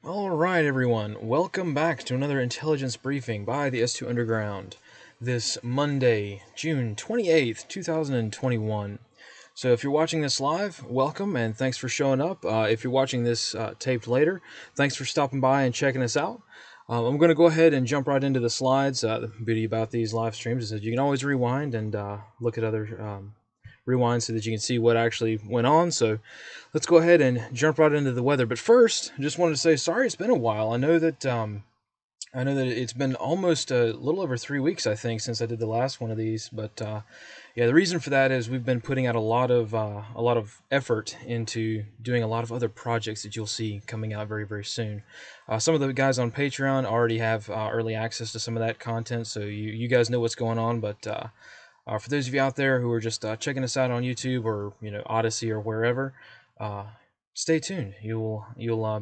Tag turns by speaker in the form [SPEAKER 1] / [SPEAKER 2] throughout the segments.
[SPEAKER 1] All right, everyone. Welcome back to another intelligence briefing by the S2 Underground this Monday, June 28th, 2021. So if you're watching this live, welcome and thanks for showing up. If you're watching this taped later, thanks for stopping by and checking us out. I'm going to go ahead and jump right into the slides. The beauty about these live streams is that you can always rewind and look at other rewind so that you can see what actually went on. So let's go ahead and jump right into the weather. But first, I just wanted to say sorry it's been a while. I know that it's been almost a little over 3 weeks, I think, since I did the last one of these. But yeah, the reason for that is we've been putting out a lot of effort into doing a lot of other projects that you'll see coming out very very soon. Some of the guys on Patreon already have early access to some of that content, so you guys know what's going on. But for those of you out there who are just checking us out on YouTube or Odysee or wherever, uh, stay tuned. You'll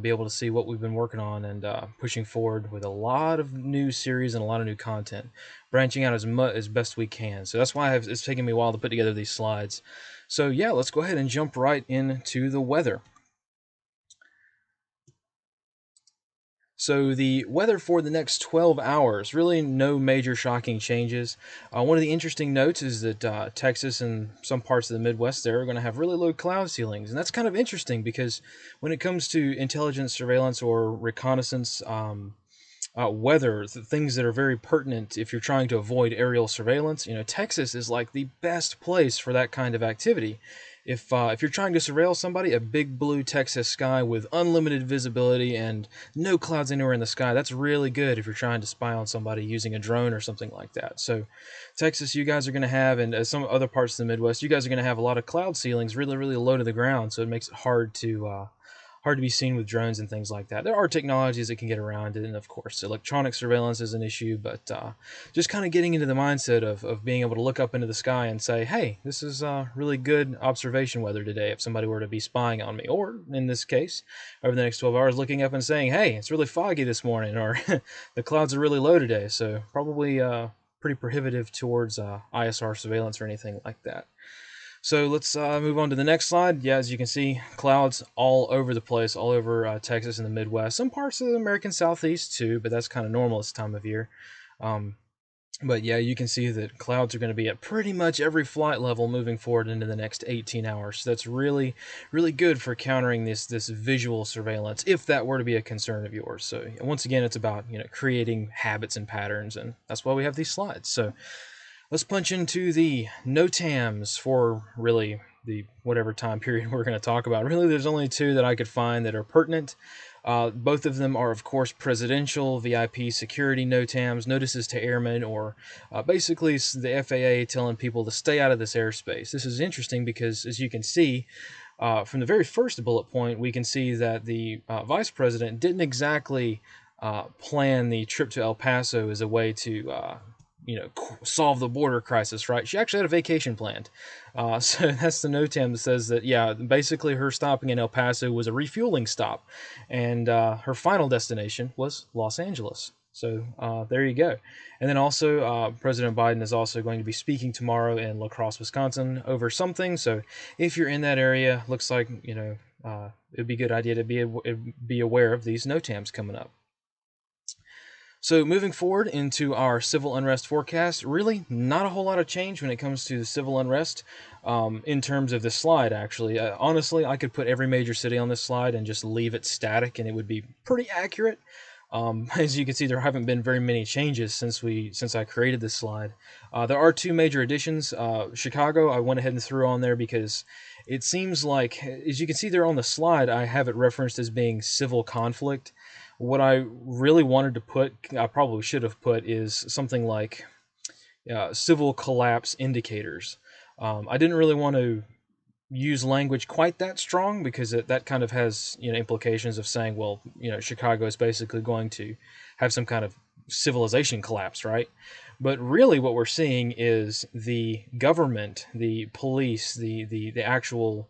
[SPEAKER 1] be able to see what we've been working on and pushing forward with a lot of new series and a lot of new content, branching out as best we can. So that's why it's taken me a while to put together these slides. So yeah, let's go ahead and jump right into the weather. So the weather for the next 12 hours, really no major shocking changes. One of the interesting notes is that Texas and some parts of the Midwest there are going to have really low cloud ceilings. And that's kind of interesting because when it comes to intelligence, surveillance, or reconnaissance weather, the things that are very pertinent if you're trying to avoid aerial surveillance, Texas is like the best place for that kind of activity. If you're trying to surveil somebody, a big blue Texas sky with unlimited visibility and no clouds anywhere in the sky, that's really good if you're trying to spy on somebody using a drone or something like that. So Texas, you guys are going to have, and some other parts of the Midwest, you guys are going to have a lot of cloud ceilings really, really low to the ground, so it makes it hard to be seen with drones and things like that. There are technologies that can get around it, and of course, electronic surveillance is an issue, but just kind of getting into the mindset of being able to look up into the sky and say, hey, this is really good observation weather today if somebody were to be spying on me. Or, in this case, over the next 12 hours, looking up and saying, hey, it's really foggy this morning, or the clouds are really low today, so probably pretty prohibitive towards ISR surveillance or anything like that. So let's move on to the next slide. Yeah, as you can see, clouds all over the place, all over Texas and the Midwest. Some parts of the American Southeast too, but that's kind of normal this time of year. Um, but yeah, you can see that clouds are going to be at pretty much every flight level moving forward into the next 18 hours. So that's really, really good for countering this visual surveillance, if that were to be a concern of yours. So once again, it's about creating habits and patterns, and that's why we have these slides. So let's punch into the NOTAMs for really the whatever time period we're going to talk about. Really, there's only two that I could find that are pertinent. Both of them are, of course, presidential VIP security NOTAMs, notices to airmen, or basically the FAA telling people to stay out of this airspace. This is interesting because, as you can see, from the very first bullet point, we can see that the vice president didn't exactly plan the trip to El Paso as a way to solve the border crisis, right? She actually had a vacation planned. So that's the NOTAM that says that, yeah, basically her stopping in El Paso was a refueling stop, and her final destination was Los Angeles. So there you go. And then also, President Biden is also going to be speaking tomorrow in La Crosse, Wisconsin, over something. So if you're in that area, looks like it'd be a good idea to be aware of these NOTAMs coming up. So moving forward into our civil unrest forecast, really not a whole lot of change when it comes to the civil unrest in terms of this slide, actually. Honestly, I could put every major city on this slide and just leave it static, and it would be pretty accurate. As you can see, there haven't been very many changes since I created this slide. There are two major additions. Chicago, I went ahead and threw on there because it seems like, as you can see there on the slide, I have it referenced as being civil conflict. What I really wanted to put, I probably should have put, is something like civil collapse indicators. I didn't really want to use language quite that strong because that kind of has implications of saying, well, Chicago is basically going to have some kind of civilization collapse, right? But really, what we're seeing is the government, the police, the actual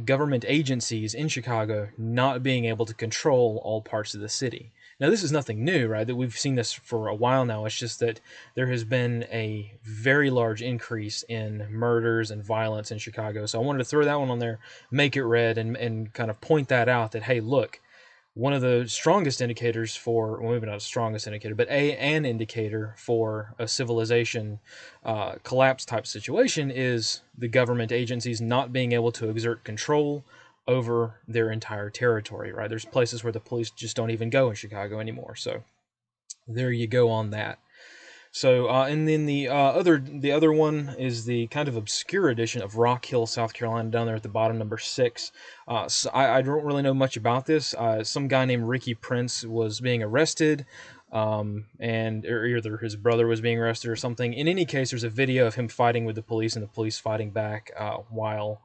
[SPEAKER 1] government agencies in Chicago not being able to control all parts of the city. Now, this is nothing new, right? That we've seen this for a while now. It's just that there has been a very large increase in murders and violence in Chicago. So I wanted to throw that one on there, make it red, and kind of point that out that, hey, look, one of the strongest indicators for, well, maybe not a strongest indicator, but an indicator for a civilization collapse type situation is the government agencies not being able to exert control over their entire territory, right? There's places where the police just don't even go in Chicago anymore. So there you go on that. So, and then the other one is the kind of obscure edition of Rock Hill, South Carolina, down there at the bottom, number 6. So I don't really know much about this. Some guy named Ricky Prince was being arrested, and or either his brother was being arrested or something. In any case, there's a video of him fighting with the police and the police fighting back while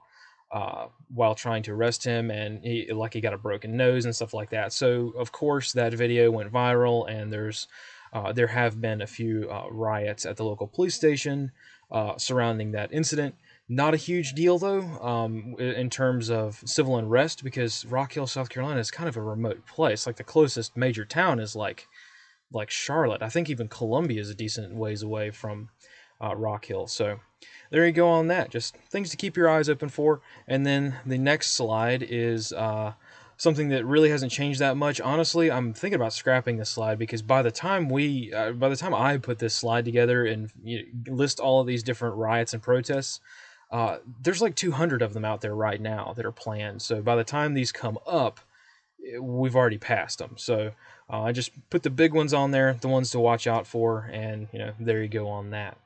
[SPEAKER 1] trying to arrest him, and he got a broken nose and stuff like that. So of course that video went viral, and there have been a few riots at the local police station surrounding that incident. Not a huge deal though, in terms of civil unrest, because Rock Hill, South Carolina is kind of a remote place. Like the closest major town is like Charlotte. I think even Columbia is a decent ways away from Rock Hill. So there you go on that. Just things to keep your eyes open for. And then the next slide is something that really hasn't changed that much. Honestly, I'm thinking about scrapping this slide, because by the time I put this slide together and list all of these different riots and protests, there's like 200 of them out there right now that are planned. So by the time these come up, we've already passed them. So I just put the big ones on there, the ones to watch out for, and there you go on that.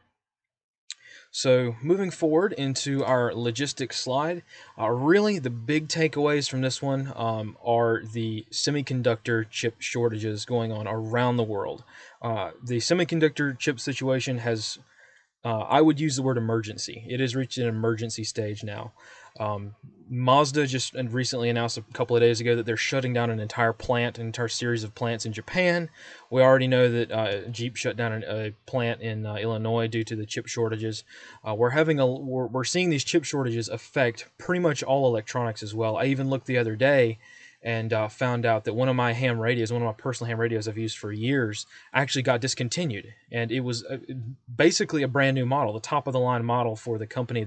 [SPEAKER 1] So moving forward into our logistics slide, really the big takeaways from this one are the semiconductor chip shortages going on around the world. The semiconductor chip situation has, I would use the word emergency. It has reached an emergency stage now. Mazda just recently announced a couple of days ago that they're shutting down an entire series of plants in Japan. We already know that Jeep shut down a plant in Illinois due to the chip shortages. We're seeing these chip shortages affect pretty much all electronics as well. I even looked the other day and found out that one of my personal ham radios I've used for years, actually got discontinued. And it was basically a brand new model, the top of the line model for the company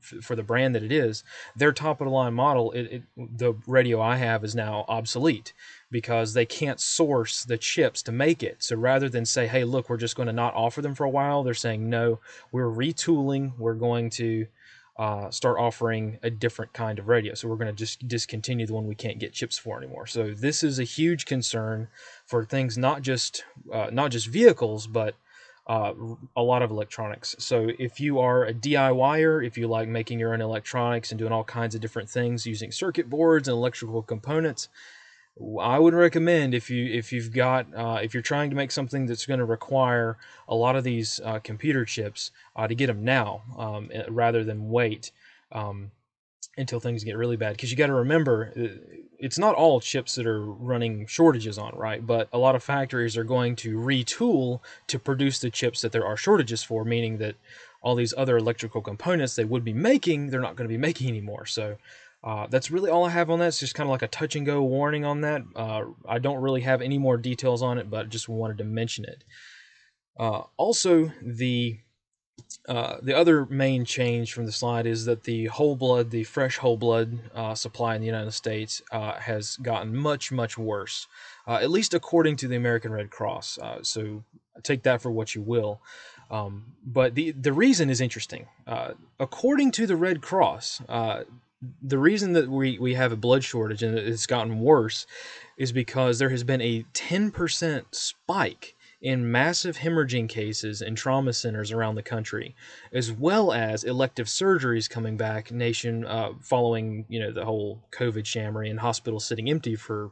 [SPEAKER 1] for the brand that it is. Their top of the line model, the radio I have is now obsolete because they can't source the chips to make it. So rather than say, hey, look, we're just going to not offer them for a while, they're saying, no, we're retooling. We're going to start offering a different kind of radio. So we're going to just discontinue the one we can't get chips for anymore. So this is a huge concern for things, not just vehicles, but a lot of electronics. So if you are a DIYer, if you like making your own electronics and doing all kinds of different things using circuit boards and electrical components, I would recommend if you're trying to make something that's going to require a lot of these computer chips, to get them now rather than wait until things get really bad. Because you got to remember, it's not all chips that are running shortages on, right? But a lot of factories are going to retool to produce the chips that there are shortages for, meaning that all these other electrical components they would be making, they're not going to be making anymore. So that's really all I have on that. It's just kind of like a touch and go warning on that. I don't really have any more details on it, but just wanted to mention it. Also, the other main change from the slide is that the fresh whole blood supply in the United States has gotten much, much worse, at least according to the American Red Cross. So take that for what you will. But the reason is interesting. According to the Red Cross, the reason that we have a blood shortage and it's gotten worse is because there has been a 10% spike in massive hemorrhaging cases in trauma centers around the country, as well as elective surgeries coming back following the whole COVID shammery and hospitals sitting empty for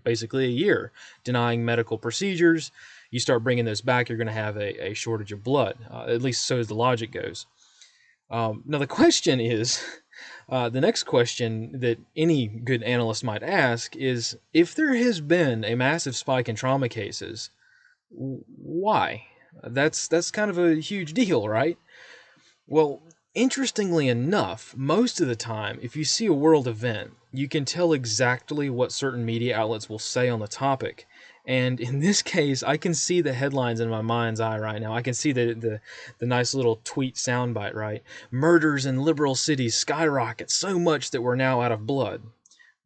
[SPEAKER 1] basically a year, denying medical procedures. You start bringing those back, you're going to have a shortage of blood. At least so as the logic goes. Now the question is, the next question that any good analyst might ask is, if there has been a massive spike in trauma cases, why? That's kind of a huge deal, right? Well, interestingly enough, most of the time, if you see a world event, you can tell exactly what certain media outlets will say on the topic. And in this case, I can see the headlines in my mind's eye right now. I can see the nice little tweet soundbite, right? Murders in liberal cities skyrocket so much that we're now out of blood.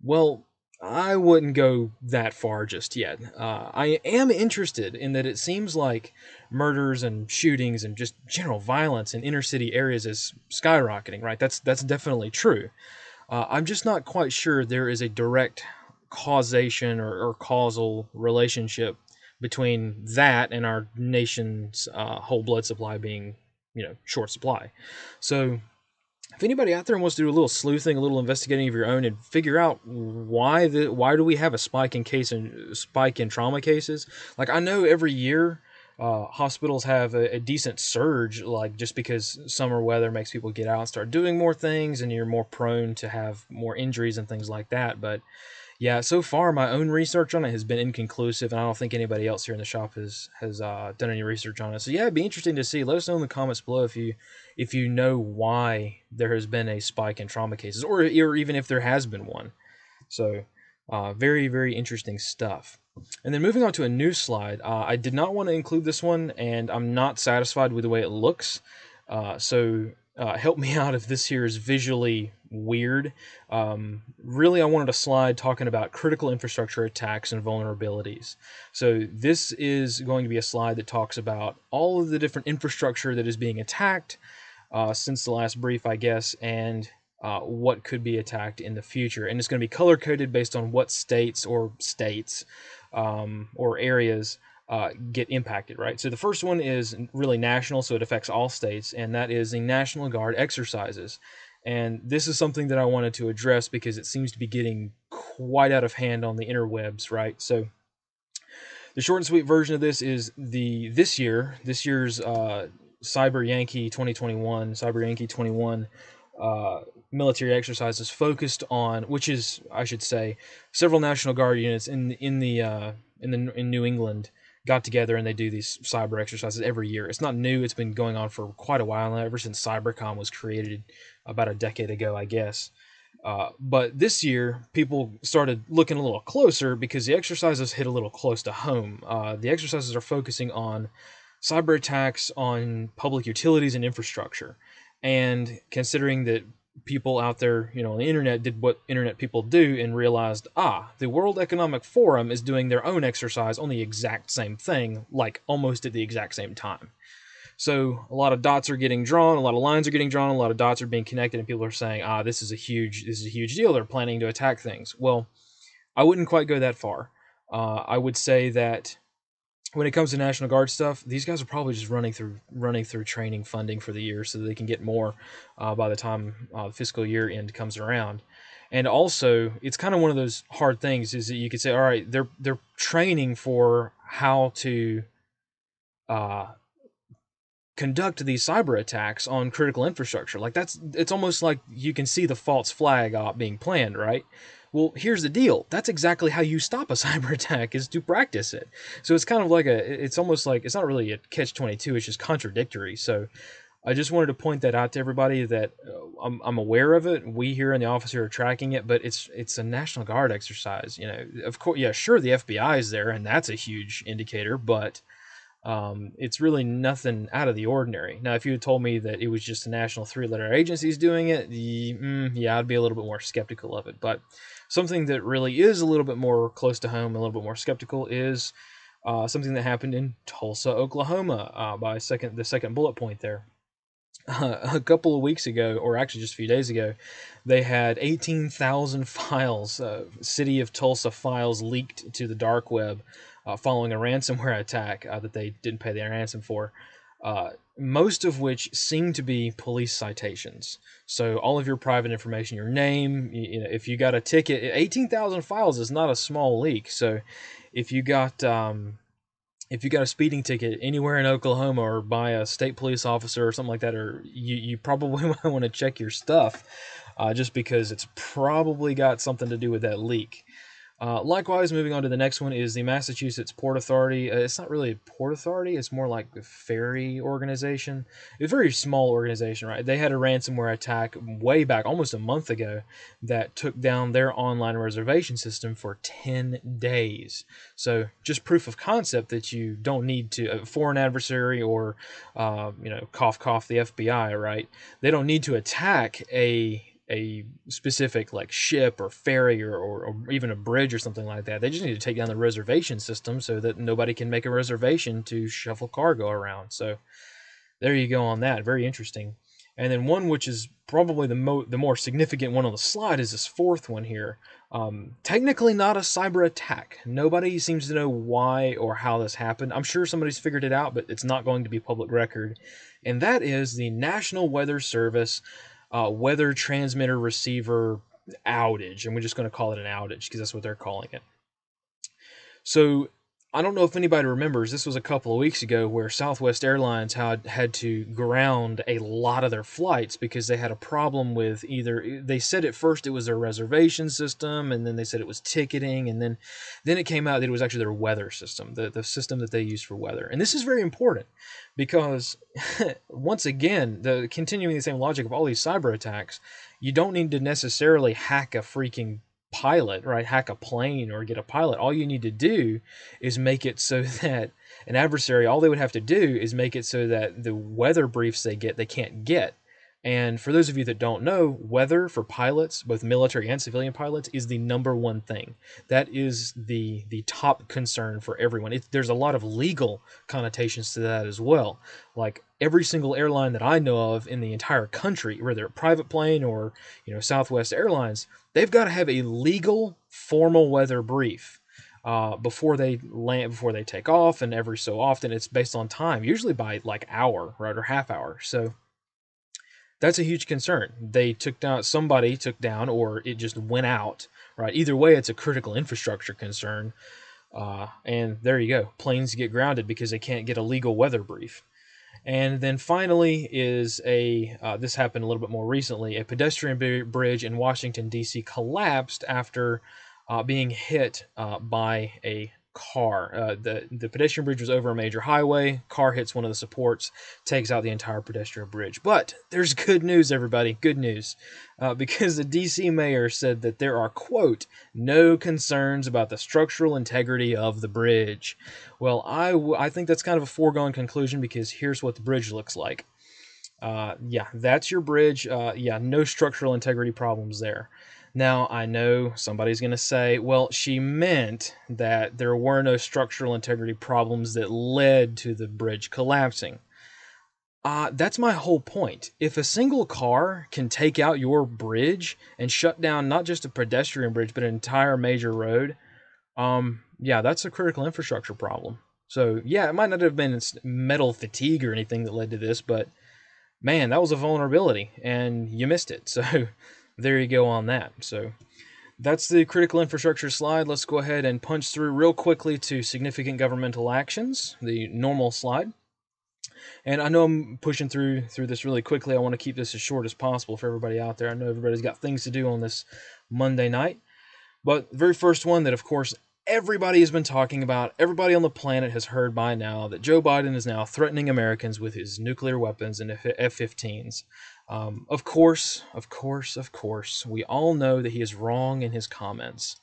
[SPEAKER 1] Well, I wouldn't go that far just yet. I am interested in that it seems like murders and shootings and just general violence in inner city areas is skyrocketing. Right? That's definitely true. I'm just not quite sure there is a direct causation or causal relationship between that and our nation's whole blood supply being, short supply. So if anybody out there wants to do a little sleuthing, a little investigating of your own, and figure out why do we have a spike in trauma cases? Like, I know every year hospitals have a decent surge, like just because summer weather makes people get out and start doing more things, and you're more prone to have more injuries and things like that. But yeah, so far my own research on it has been inconclusive, and I don't think anybody else here in the shop has done any research on it. So yeah, it'd be interesting to see. Let us know in the comments below if you know why there has been a spike in trauma cases, or even if there has been one. So very very interesting stuff. And then moving on to a new slide, I did not want to include this one, and I'm not satisfied with the way it looks. So help me out if this here is visually weird. Really, I wanted a slide talking about critical infrastructure attacks and vulnerabilities. So this is going to be a slide that talks about all of the different infrastructure that is being attacked since the last brief, I guess, and what could be attacked in the future. And it's going to be color coded based on what states or areas get impacted, right? So the first one is really national, so it affects all states, and that is the National Guard exercises. And this is something that I wanted to address because it seems to be getting quite out of hand on the interwebs, right? So the short and sweet version of this is this year's Cyber Yankee 2021, Cyber Yankee 21 military exercises focused on, which is, I should say, several National Guard units in New England got together and they do these cyber exercises every year. It's not new; it's been going on for quite a while now, ever since Cybercom was created about a decade ago, I guess. But this year, people started looking a little closer because the exercises hit a little close to home. The exercises are focusing on cyber attacks on public utilities and infrastructure. And considering that people out there, on the internet did what internet people do and realized, the World Economic Forum is doing their own exercise on the exact same thing, like almost at the exact same time. So a lot of dots are getting drawn, a lot of lines are getting drawn, a lot of dots are being connected, and people are saying, this is a huge deal. They're planning to attack things. Well, I wouldn't quite go that far. I would say that when it comes to National Guard stuff, these guys are probably just running through training funding for the year so that they can get more by the time the fiscal year end comes around. And also, it's kind of one of those hard things is that you could say, all right, they're training for how to conduct these cyber attacks on critical infrastructure. Like it's almost like you can see the false flag being planned, right? Well, here's the deal. That's exactly how you stop a cyber attack, is to practice it. So it's kind of like it's almost like, it's not really a catch-22, it's just contradictory. So I just wanted to point that out to everybody that I'm aware of it. We here in the office here are tracking it, but it's a National Guard exercise. Of course, yeah, sure, the FBI is there, and that's a huge indicator, but it's really nothing out of the ordinary. Now, if you had told me that it was just the national three-letter agencies doing it, yeah, I'd be a little bit more skeptical of it. But something that really is a little bit more close to home, a little bit more skeptical, is something that happened in Tulsa, Oklahoma, by the second bullet point there. A couple of weeks ago, or actually just a few days ago, they had 18,000 files, City of Tulsa files, leaked to the dark web following a ransomware attack that they didn't pay their ransom for, most of which seem to be police citations. So all of your private information, your name, if you got a ticket, 18,000 files is not a small leak. So if you got a speeding ticket anywhere in Oklahoma or by a state police officer or something like that, or you probably might want to check your stuff, just because it's probably got something to do with that leak. Likewise, moving on to the next one is the Massachusetts Port Authority. It's not really a port authority, it's more like a ferry organization. It's a very small organization, right? They had a ransomware attack way back, almost a month ago, that took down their online reservation system for 10 days. So just proof of concept that you don't need to, for an adversary or, cough, cough, the FBI, right? They don't need to attack a a specific like ship or ferry or even a bridge or something like that. They just need to take down the reservation system so that nobody can make a reservation to shuffle cargo around. So there you go on that. Very interesting. And then one which is probably the more significant one on the slide is this fourth one here. Technically not a cyber attack. Nobody seems to know why or how this happened. I'm sure somebody's figured it out, but it's not going to be public record. And that is the National Weather Service weather transmitter receiver outage. And we're just going to call it an outage because that's what they're calling it. So I don't know if anybody remembers, this was a couple of weeks ago where Southwest Airlines had to ground a lot of their flights because they had a problem with either, they said at first it was their reservation system, and then they said it was ticketing, and then it came out that it was actually their weather system, the system that they use for weather. And this is very important because, once again, continuing the same logic of all these cyber attacks, you don't need to necessarily hack a freaking pilot, right? Hack a plane or get a pilot. All you need to do is make it so that an adversary, all they would have to do is make it so that the weather briefs they can't get. And for those of you that don't know, weather for pilots, both military and civilian pilots, is the number one thing. That is the top concern for everyone. There's a lot of legal connotations to that as well. Like every single airline that I know of in the entire country, whether a private plane or Southwest Airlines, they've got to have a legal, formal weather brief before they land, before they take off, and every so often it's based on time, usually by like hour, right, or half hour. So that's a huge concern. Somebody took down, or it just went out, right? Either way, it's a critical infrastructure concern. And there you go. Planes get grounded because they can't get a legal weather brief. And then finally is this happened a little bit more recently, a pedestrian bridge in Washington, D.C. collapsed after being hit by a car. The pedestrian bridge was over a major highway. Car hits one of the supports, takes out the entire pedestrian bridge. But there's good news, everybody. Good news. Because the D.C. mayor said that there are, quote, no concerns about the structural integrity of the bridge. Well, I think that's kind of a foregone conclusion because here's what the bridge looks like. Yeah, that's your bridge. Yeah, no structural integrity problems there. Now, I know somebody's going to say, well, she meant that there were no structural integrity problems that led to the bridge collapsing. That's my whole point. If a single car can take out your bridge and shut down not just a pedestrian bridge, but an entire major road, yeah, that's a critical infrastructure problem. So, yeah, it might not have been metal fatigue or anything that led to this, but man, that was a vulnerability, and you missed it. So there you go on that. So that's the critical infrastructure slide. Let's go ahead and punch through real quickly to significant governmental actions, the normal slide. And I know I'm pushing through this really quickly. I want to keep this as short as possible for everybody out there. I know everybody's got things to do on this Monday night. But the very first one that, of course, everybody has been talking about, everybody on the planet has heard by now, that Joe Biden is now threatening Americans with his nuclear weapons and F-15s. Of course, we all know that he is wrong in his comments.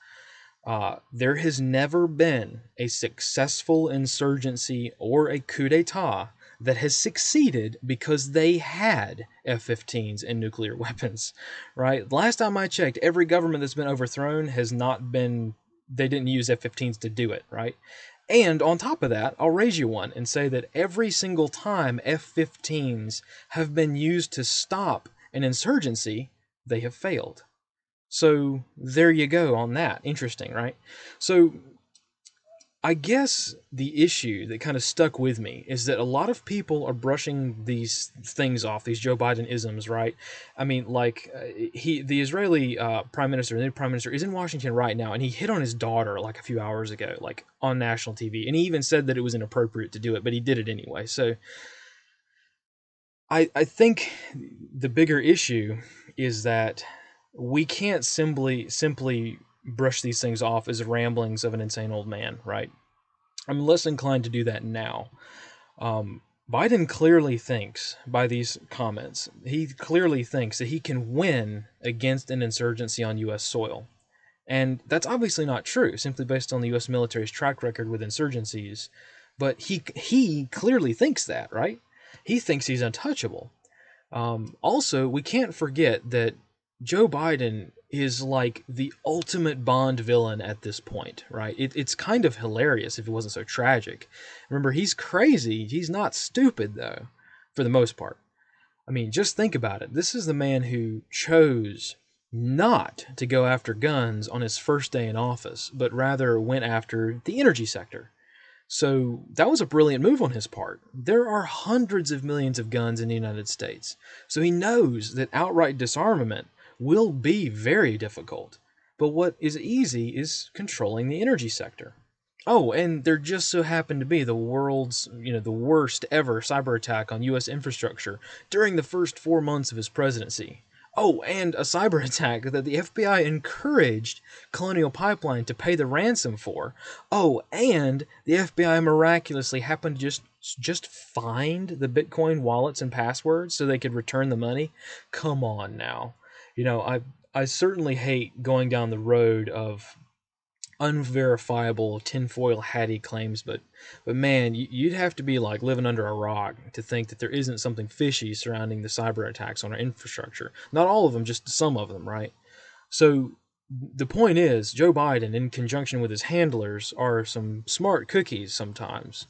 [SPEAKER 1] There has never been a successful insurgency or a coup d'etat that has succeeded because they had F-15s and nuclear weapons, right? Last time I checked, every government that's been overthrown has not been, they didn't use F-15s to do it, right? And on top of that, I'll raise you one and say that every single time F-15s have been used to stop an insurgency, they have failed. So there you go on that. Interesting, right? So I guess the issue that kind of stuck with me is that a lot of people are brushing these things off, these Joe Biden isms, right? I mean, like the Israeli prime minister, the new prime minister, is in Washington right now, and he hit on his daughter like a few hours ago, like on national TV, and he even said that it was inappropriate to do it, but he did it anyway. So I think the bigger issue is that we can't simply brush these things off as ramblings of an insane old man, right? I'm less inclined to do that now. Biden clearly thinks, by these comments, he clearly thinks that he can win against an insurgency on U.S. soil. And that's obviously not true, simply based on the U.S. military's track record with insurgencies. But he clearly thinks that, right? He thinks he's untouchable. Also, we can't forget that Joe Biden is like the ultimate Bond villain at this point, right? It's kind of hilarious if it wasn't so tragic. Remember, he's crazy. He's not stupid, though, for the most part. I mean, just think about it. This is the man who chose not to go after guns on his first day in office, but rather went after the energy sector. So that was a brilliant move on his part. There are hundreds of millions of guns in the United States. So he knows that outright disarmament will be very difficult. But what is easy is controlling the energy sector. Oh, and there just so happened to be the world's, the worst ever cyber attack on US infrastructure during the first 4 months of his presidency. Oh, and a cyber attack that the FBI encouraged Colonial Pipeline to pay the ransom for. Oh, and the FBI miraculously happened to just find the Bitcoin wallets and passwords so they could return the money. Come on now. I certainly hate going down the road of unverifiable tinfoil hatty claims, but man, you'd have to be like living under a rock to think that there isn't something fishy surrounding the cyber attacks on our infrastructure. Not all of them, just some of them, right? So the point is, Joe Biden, in conjunction with his handlers, are some smart cookies sometimes.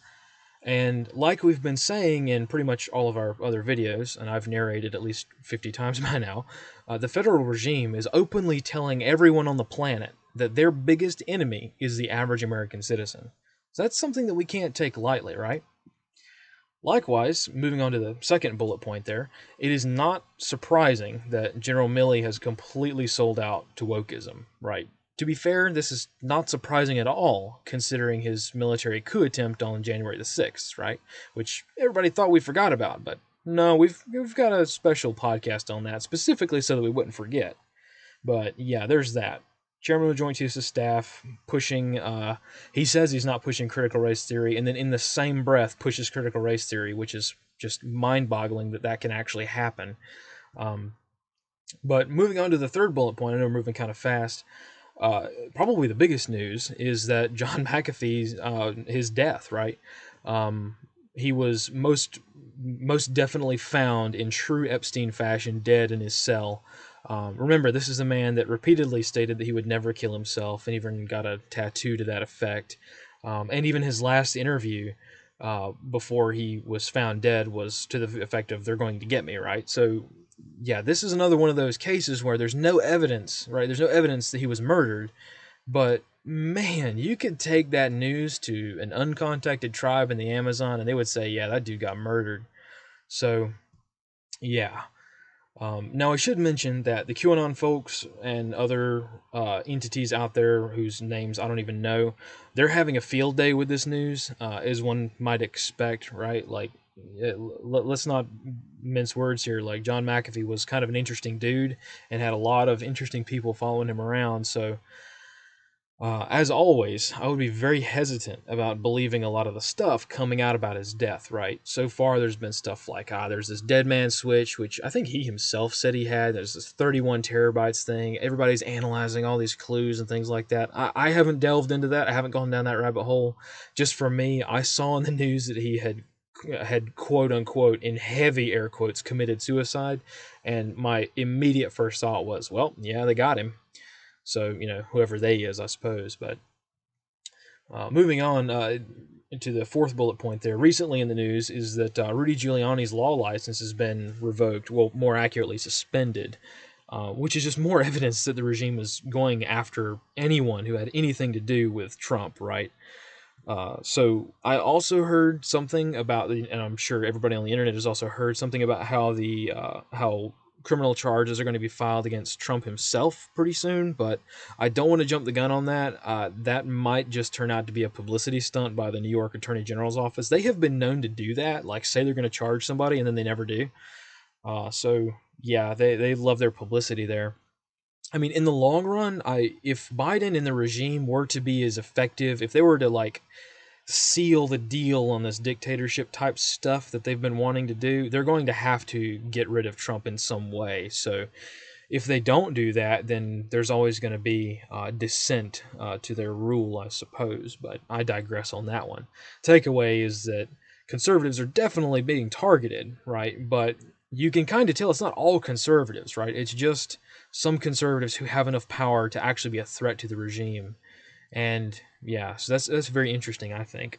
[SPEAKER 1] And like we've been saying in pretty much all of our other videos, and I've narrated at least 50 times by now, the federal regime is openly telling everyone on the planet that their biggest enemy is the average American citizen. So that's something that we can't take lightly, right? Likewise, moving on to the second bullet point there, it is not surprising that General Milley has completely sold out to wokeism, right? To be fair, this is not surprising at all, considering his military coup attempt on January the 6th, right? Which everybody thought we forgot about, but no, we've got a special podcast on that, specifically so that we wouldn't forget. But yeah, there's that. Chairman of the Joint Chiefs of Staff pushing, he says he's not pushing critical race theory, and then in the same breath pushes critical race theory, which is just mind boggling that that can actually happen. Um, but moving on to the third bullet point, I know we're moving kind of fast. Probably the biggest news is that John McAfee's his death, right? He was most definitely found in true Epstein fashion, dead in his cell. Remember, this is a man that repeatedly stated that he would never kill himself, and even got a tattoo to that effect. And even his last interview before he was found dead was to the effect of "They're going to get me," right? So yeah, this is another one of those cases where there's no evidence, right? There's no evidence that he was murdered, but man, you could take that news to an uncontacted tribe in the Amazon and they would say, yeah, that dude got murdered. So, yeah. Now, I should mention that the QAnon folks and other entities out there whose names I don't even know, they're having a field day with this news, as one might expect, right? Like, let's not mince words here. Like, John McAfee was kind of an interesting dude and had a lot of interesting people following him around. So, as always, I would be very hesitant about believing a lot of the stuff coming out about his death, right? So far, there's been stuff like, there's this dead man switch, which I think he himself said he had. There's this 31 terabytes thing. Everybody's analyzing all these clues and things like that. I haven't delved into that. I haven't gone down that rabbit hole. Just for me, I saw in the news that he had quote unquote, in heavy air quotes, committed suicide. And my immediate first thought was, well, yeah, they got him. So, whoever they is, I suppose. But moving on to the fourth bullet point there, recently in the news is that Rudy Giuliani's law license has been revoked, well, more accurately, suspended, which is just more evidence that the regime is going after anyone who had anything to do with Trump, right? So I also heard something about, and I'm sure everybody on the internet has also heard something about how criminal charges are going to be filed against Trump himself pretty soon, but I don't want to jump the gun on that. That might just turn out to be a publicity stunt by the New York Attorney General's office. They have been known to do that, like say they're going to charge somebody and then they never do. So yeah, they love their publicity there. I mean, in the long run, if Biden and the regime were to be as effective, if they were to like seal the deal on this dictatorship type stuff that they've been wanting to do, they're going to have to get rid of Trump in some way. So if they don't do that, then there's always going to be dissent to their rule, I suppose. But I digress on that one. Takeaway is that conservatives are definitely being targeted, right? But you can kind of tell it's not all conservatives, right? It's just some conservatives who have enough power to actually be a threat to the regime. And yeah, so that's very interesting, I think.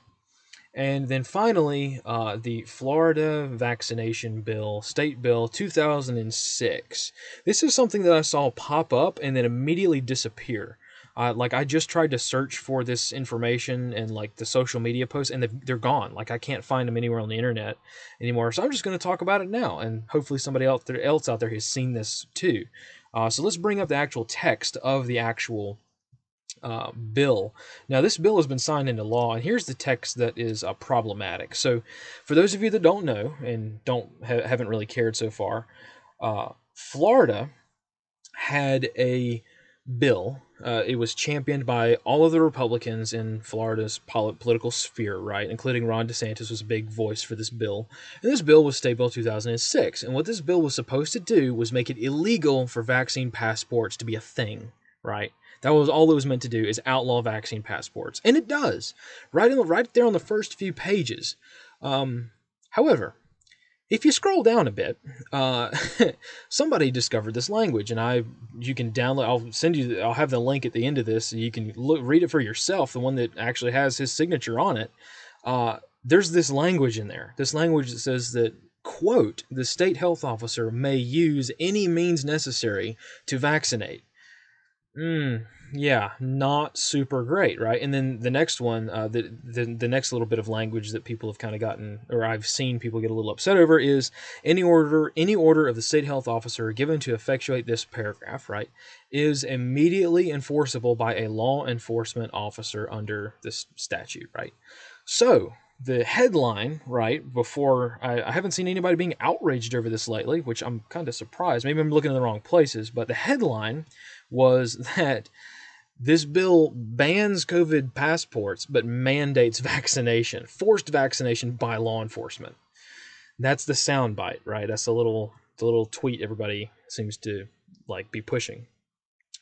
[SPEAKER 1] And then finally, the Florida Vaccination Bill, State Bill 2006. This is something that I saw pop up and then immediately disappear. Like I just tried to search for this information and like the social media posts, and they're gone. Like I can't find them anywhere on the internet anymore. So I'm just going to talk about it now, and hopefully somebody else out there has seen this too. So let's bring up the actual text of the actual bill. Now, this bill has been signed into law, and here's the text that is problematic. So, for those of you that don't know and haven't really cared so far, Florida had a bill. It was championed by all of the Republicans in Florida's political sphere, right? Including Ron DeSantis was a big voice for this bill. And this bill was State Bill 2006. And what this bill was supposed to do was make it illegal for vaccine passports to be a thing, right? That was all it was meant to do, is outlaw vaccine passports. And it does, right there on the first few pages. However, if you scroll down a bit, somebody discovered this language, and you can download. I'll have the link at the end of this, so you can read it for yourself. The one that actually has his signature on it. There's this language in there. This language that says that, quote, the state health officer may use any means necessary to vaccinate. Yeah, not super great, right? And then the next one, the next little bit of language that people have kind of gotten, or I've seen people get a little upset over, is any order of the state health officer given to effectuate this paragraph, right, is immediately enforceable by a law enforcement officer under this statute, right? So the headline, right, before I haven't seen anybody being outraged over this lately, which I'm kind of surprised. Maybe I'm looking in the wrong places, but the headline was that this bill bans COVID passports but mandates vaccination, forced vaccination by law enforcement. That's the soundbite, right? That's the little tweet everybody seems to like be pushing.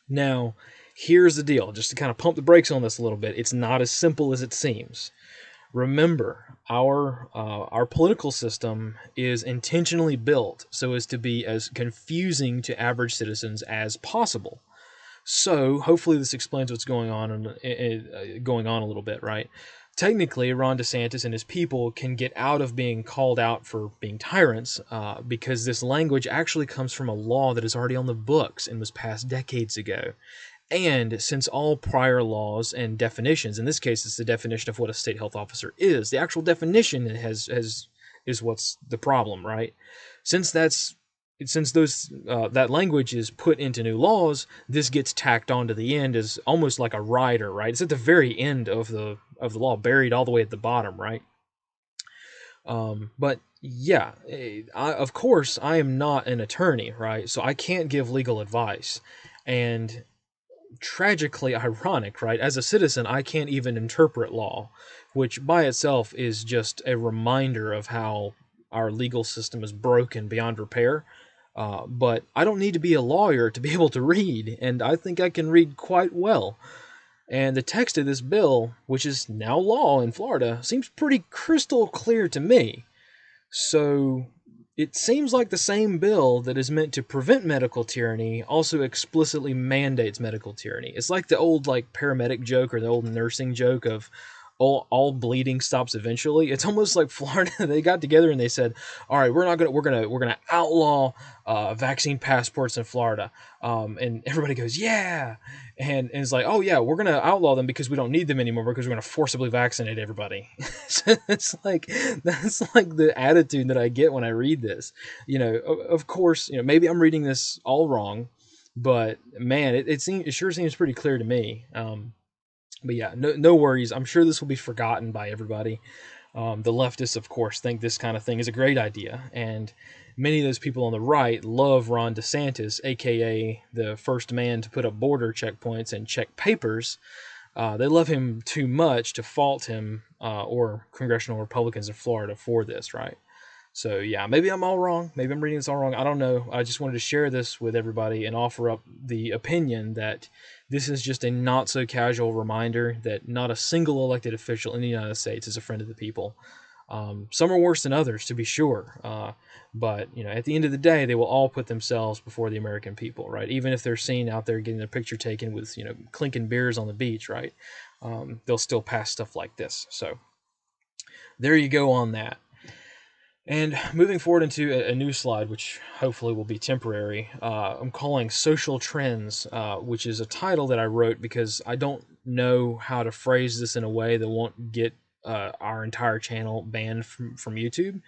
[SPEAKER 1] Now, here's the deal, just to kind of pump the brakes on this a little bit. It's not as simple as it seems. Remember, our political system is intentionally built so as to be as confusing to average citizens as possible. So hopefully this explains what's going on a little bit, right? Technically, Ron DeSantis and his people can get out of being called out for being tyrants because this language actually comes from a law that is already on the books and was passed decades ago. And since all prior laws and definitions, in this case, it's the definition of what a state health officer is. The actual definition is what's the problem, right? Since that language is put into new laws, this gets tacked on to the end as almost like a rider, right? It's at the very end of the law, buried all the way at the bottom, right? But yeah, of course, I am not an attorney, right? So I can't give legal advice, and tragically ironic, right? As a citizen, I can't even interpret law, which by itself is just a reminder of how our legal system is broken beyond repair. But I don't need to be a lawyer to be able to read, and I think I can read quite well. And the text of this bill, which is now law in Florida, seems pretty crystal clear to me. So it seems like the same bill that is meant to prevent medical tyranny also explicitly mandates medical tyranny. It's like the old paramedic joke or the old nursing joke of all bleeding stops eventually. It's almost like Florida. They got together and they said, "All right, we're gonna outlaw vaccine passports in Florida." And everybody goes, "Yeah," and it's like, "Oh yeah, we're gonna outlaw them because we don't need them anymore because we're gonna forcibly vaccinate everybody." So that's like the attitude that I get when I read this. Of course, maybe I'm reading this all wrong, but man, it sure seems pretty clear to me. But yeah, no worries. I'm sure this will be forgotten by everybody. The leftists, of course, think this kind of thing is a great idea, and many of those people on the right love Ron DeSantis, aka the first man to put up border checkpoints and check papers. They love him too much to fault him or congressional Republicans in Florida for this, right? So yeah, maybe I'm all wrong. Maybe I'm reading this all wrong. I don't know. I just wanted to share this with everybody and offer up the opinion that this is just a not so casual reminder that not a single elected official in the United States is a friend of the people. Some are worse than others, to be sure. But at the end of the day, they will all put themselves before the American people, right? Even if they're seen out there getting their picture taken with clinking beers on the beach, right? They'll still pass stuff like this. So there you go on that. And moving forward into a new slide, which hopefully will be temporary, I'm calling Social Trends, which is a title that I wrote because I don't know how to phrase this in a way that won't get our entire channel banned from YouTube.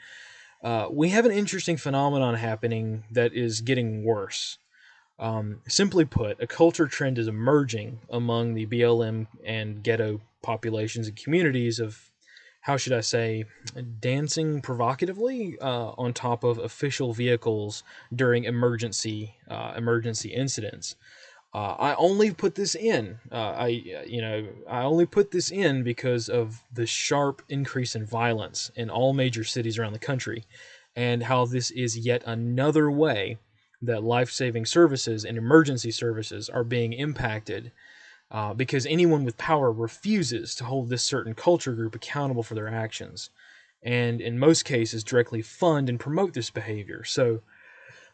[SPEAKER 1] We have an interesting phenomenon happening that is getting worse. Simply put, a culture trend is emerging among the BLM and ghetto populations and communities of, how should I say, dancing provocatively on top of official vehicles during emergency incidents. I only put this in. I only put this in because of the sharp increase in violence in all major cities around the country, and how this is yet another way that life-saving services and emergency services are being impacted because anyone with power refuses to hold this certain culture group accountable for their actions, and in most cases directly fund and promote this behavior. So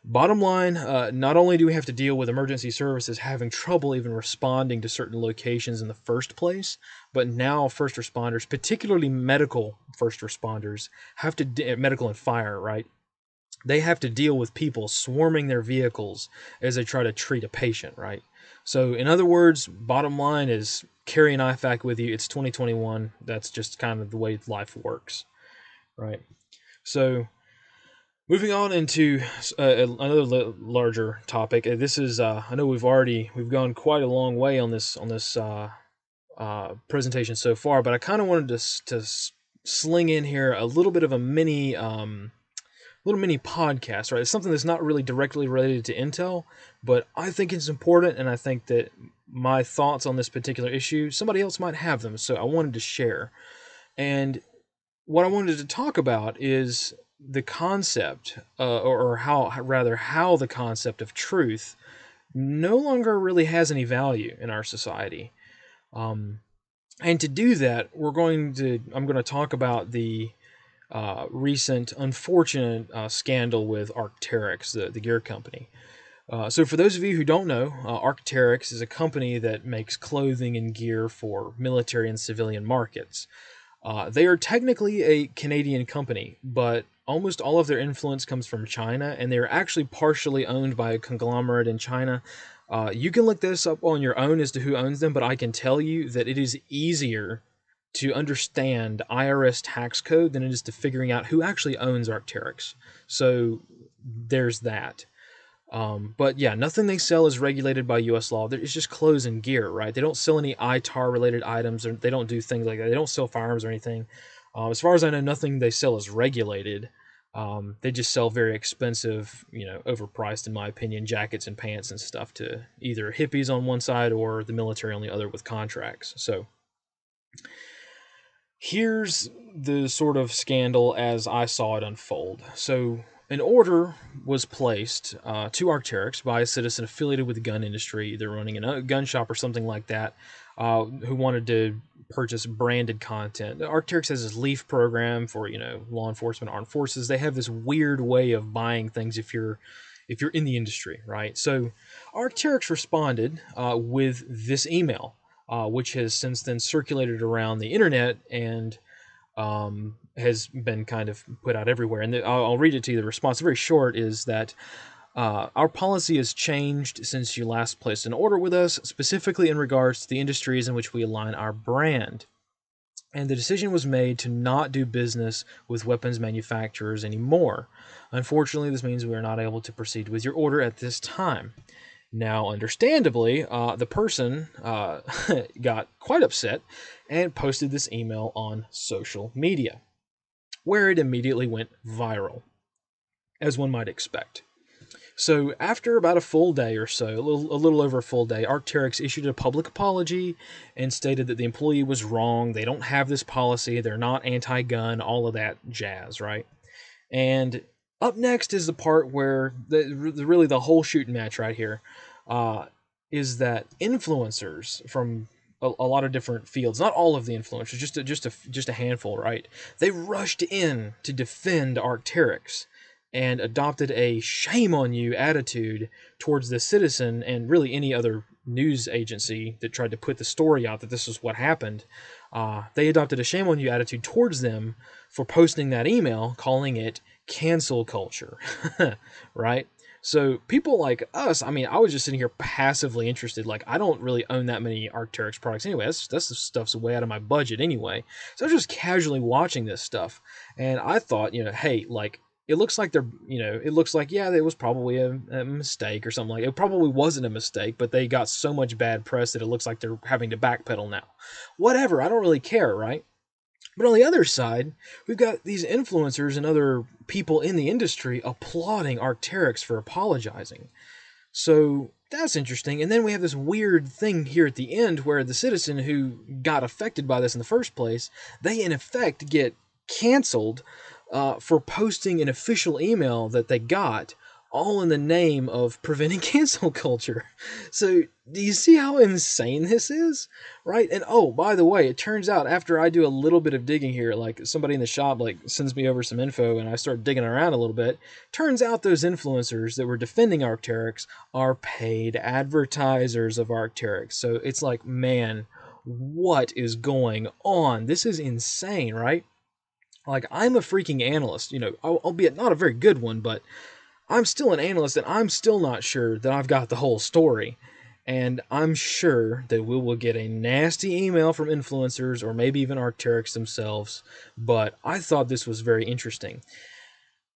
[SPEAKER 1] bottom line, not only do we have to deal with emergency services having trouble even responding to certain locations in the first place, but now first responders, particularly medical first responders, have to, medical and fire, right? They have to deal with people swarming their vehicles as they try to treat a patient, right? So, in other words, bottom line is carry an IFAC with you. It's 2021. That's just kind of the way life works, right? So, moving on into another larger topic. This is I know we've gone quite a long way on this presentation so far, but I kind of wanted to sling in here a little bit of a little mini podcast, right? It's something that's not really directly related to Intel, but I think it's important, and I think that my thoughts on this particular issue, somebody else might have them, so I wanted to share. And what I wanted to talk about is the concept, or how the concept of truth no longer really has any value in our society. And to do that, I'm going to talk about the recent unfortunate scandal with Arc'teryx, the gear company. So for those of you who don't know, Arc'teryx is a company that makes clothing and gear for military and civilian markets. They are technically a Canadian company, but almost all of their influence comes from China, and they're actually partially owned by a conglomerate in China. You can look this up on your own as to who owns them, but I can tell you that it is easier to understand IRS tax code than it is to figuring out who actually owns Arc'teryx. So there's that. But yeah, nothing they sell is regulated by U.S. law. It's just clothes and gear, right? They don't sell any ITAR related items, or they don't do things like that. They don't sell firearms or anything. As far as I know, nothing they sell is regulated. They just sell very expensive, overpriced, in my opinion, jackets and pants and stuff to either hippies on one side or the military on the other with contracts. So here's the sort of scandal as I saw it unfold. So an order was placed to Arc'teryx by a citizen affiliated with the gun industry, either running a gun shop or something like that, who wanted to purchase branded content. Arc'teryx has this LEAF program for law enforcement, armed forces. They have this weird way of buying things if you're in the industry, right? So Arc'teryx responded with this email, which has since then circulated around the internet and has been kind of put out everywhere. And I'll read it to you. The response, very short, is that our policy has changed since you last placed an order with us, specifically in regards to the industries in which we align our brand. And the decision was made to not do business with weapons manufacturers anymore. Unfortunately, this means we are not able to proceed with your order at this time. Now, understandably, the person got quite upset and posted this email on social media, where it immediately went viral, as one might expect. So after about a full day or so, a little over a full day, Arc'teryx issued a public apology and stated that the employee was wrong. They don't have this policy. They're not anti-gun, all of that jazz, right? And up next is the part where really the whole shooting match right here is that influencers from a lot of different fields. Not all of the influencers, just a handful, right? They rushed in to defend Arc'teryx and adopted a shame on you attitude towards the Citizen and really any other news agency that tried to put the story out that this was what happened. They adopted a shame on you attitude towards them for posting that email, calling it cancel culture, right? So people like us, I mean, I was just sitting here passively interested. Like, I don't really own that many Arc'teryx products anyway. That's the stuff's way out of my budget anyway. So I was just casually watching this stuff, and I thought, hey, like, it looks like it looks like, yeah, it was probably a mistake or something like. It probably wasn't a mistake, but they got so much bad press that it looks like they're having to backpedal now. Whatever, I don't really care, right? But on the other side, we've got these influencers and other people in the industry applauding Arc'teryx for apologizing. So that's interesting. And then we have this weird thing here at the end where the Citizen who got affected by this in the first place, they in effect get canceled for posting an official email that they got, all in the name of preventing cancel culture. So, do you see how insane this is? Right? And oh, by the way, it turns out after I do a little bit of digging here, like somebody in the shop like sends me over some info and I start digging around a little bit, turns out those influencers that were defending Arc'teryx are paid advertisers of Arc'teryx. So it's like, man, what is going on? This is insane, right? Like, I'm a freaking analyst, albeit not a very good one, but I'm still an analyst and I'm still not sure that I've got the whole story. And I'm sure that we will get a nasty email from influencers or maybe even Arc'teryx themselves. But I thought this was very interesting.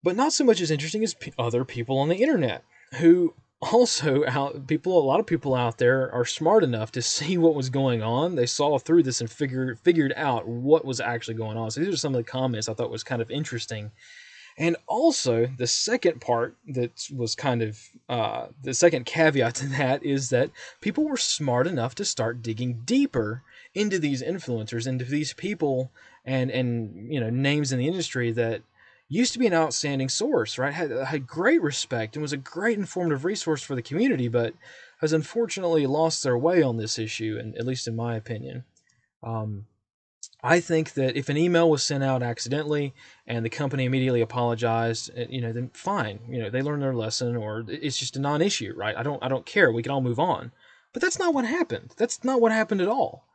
[SPEAKER 1] But not so much as interesting as other people on the internet who also a lot of people out there are smart enough to see what was going on. They saw through this and figured out what was actually going on. So these are some of the comments I thought was kind of interesting. And also, the second part that was kind of the second caveat to that is that people were smart enough to start digging deeper into these influencers, into these people and names in the industry that used to be an outstanding source, right? Had great respect and was a great informative resource for the community, but has unfortunately lost their way on this issue, and at least in my opinion. I think that if an email was sent out accidentally and the company immediately apologized, then fine. They learned their lesson, or it's just a non-issue, right? I don't care. We can all move on. But that's not what happened. That's not what happened at all.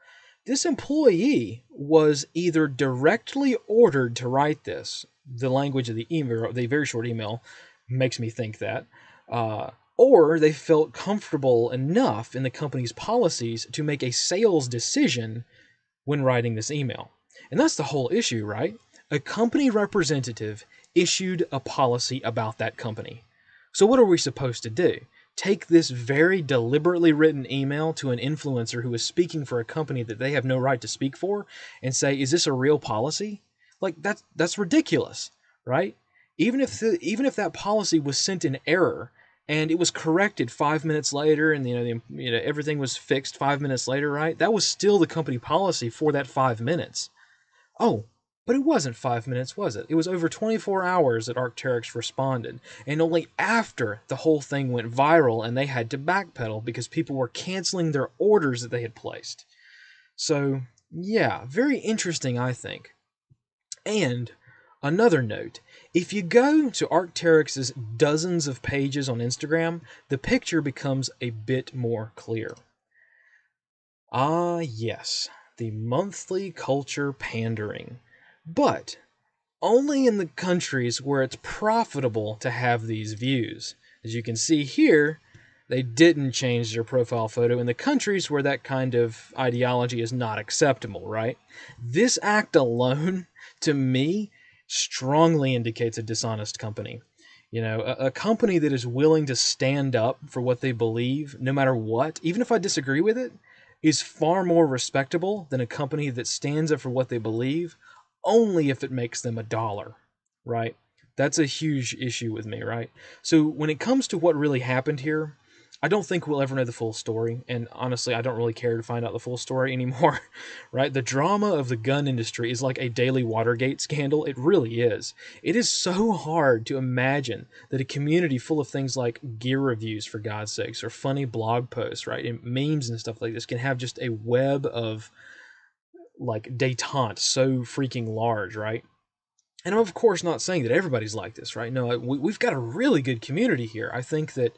[SPEAKER 1] This employee was either directly ordered to write this. The language of the email, the very short email, makes me think that. Or they felt comfortable enough in the company's policies to make a sales decision when writing this email. And that's the whole issue, right? A company representative issued a policy about that company. So what are we supposed to do? Take this very deliberately written email to an influencer who is speaking for a company that they have no right to speak for and say, is this a real policy? Like, that's ridiculous, right? Even if that policy was sent in error and it was corrected 5 minutes later, and everything was fixed 5 minutes later, right? That was still the company policy for that 5 minutes. Oh, but it wasn't 5 minutes, was it? It was over 24 hours that Arc'teryx responded, and only after the whole thing went viral and they had to backpedal because people were canceling their orders that they had placed. So, yeah, very interesting, I think. And another note, if you go to Arc'teryx's dozens of pages on Instagram, the picture becomes a bit more clear. Ah, yes, the monthly culture pandering. But only in the countries where it's profitable to have these views. As you can see here, they didn't change their profile photo in the countries where that kind of ideology is not acceptable, right? This act alone, to me, strongly indicates a dishonest company. A company that is willing to stand up for what they believe, no matter what, even if I disagree with it, is far more respectable than a company that stands up for what they believe only if it makes them $1, right? That's a huge issue with me, right? So when it comes to what really happened here, I don't think we'll ever know the full story, and honestly, I don't really care to find out the full story anymore, right? The drama of the gun industry is like a daily Watergate scandal. It really is. It is so hard to imagine that a community full of things like gear reviews, for God's sakes, or funny blog posts, right, and memes and stuff like this can have just a web of like detente so freaking large, right? And I'm of course not saying that everybody's like this, right? No, we've got a really good community here. I think that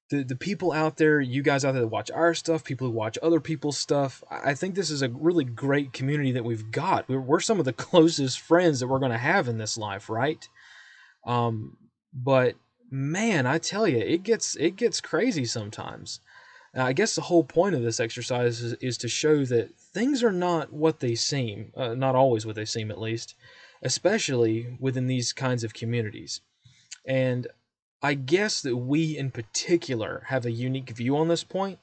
[SPEAKER 1] the people out there, you guys out there that watch our stuff, people who watch other people's stuff, I think this is a really great community that we've got. We're some of the closest friends that we're going to have in this life, right? But man, I tell you, it gets crazy sometimes. I guess the whole point of this exercise is to show that things are not what they seem, not always what they seem at least, especially within these kinds of communities. And I guess that we in particular have a unique view on this point.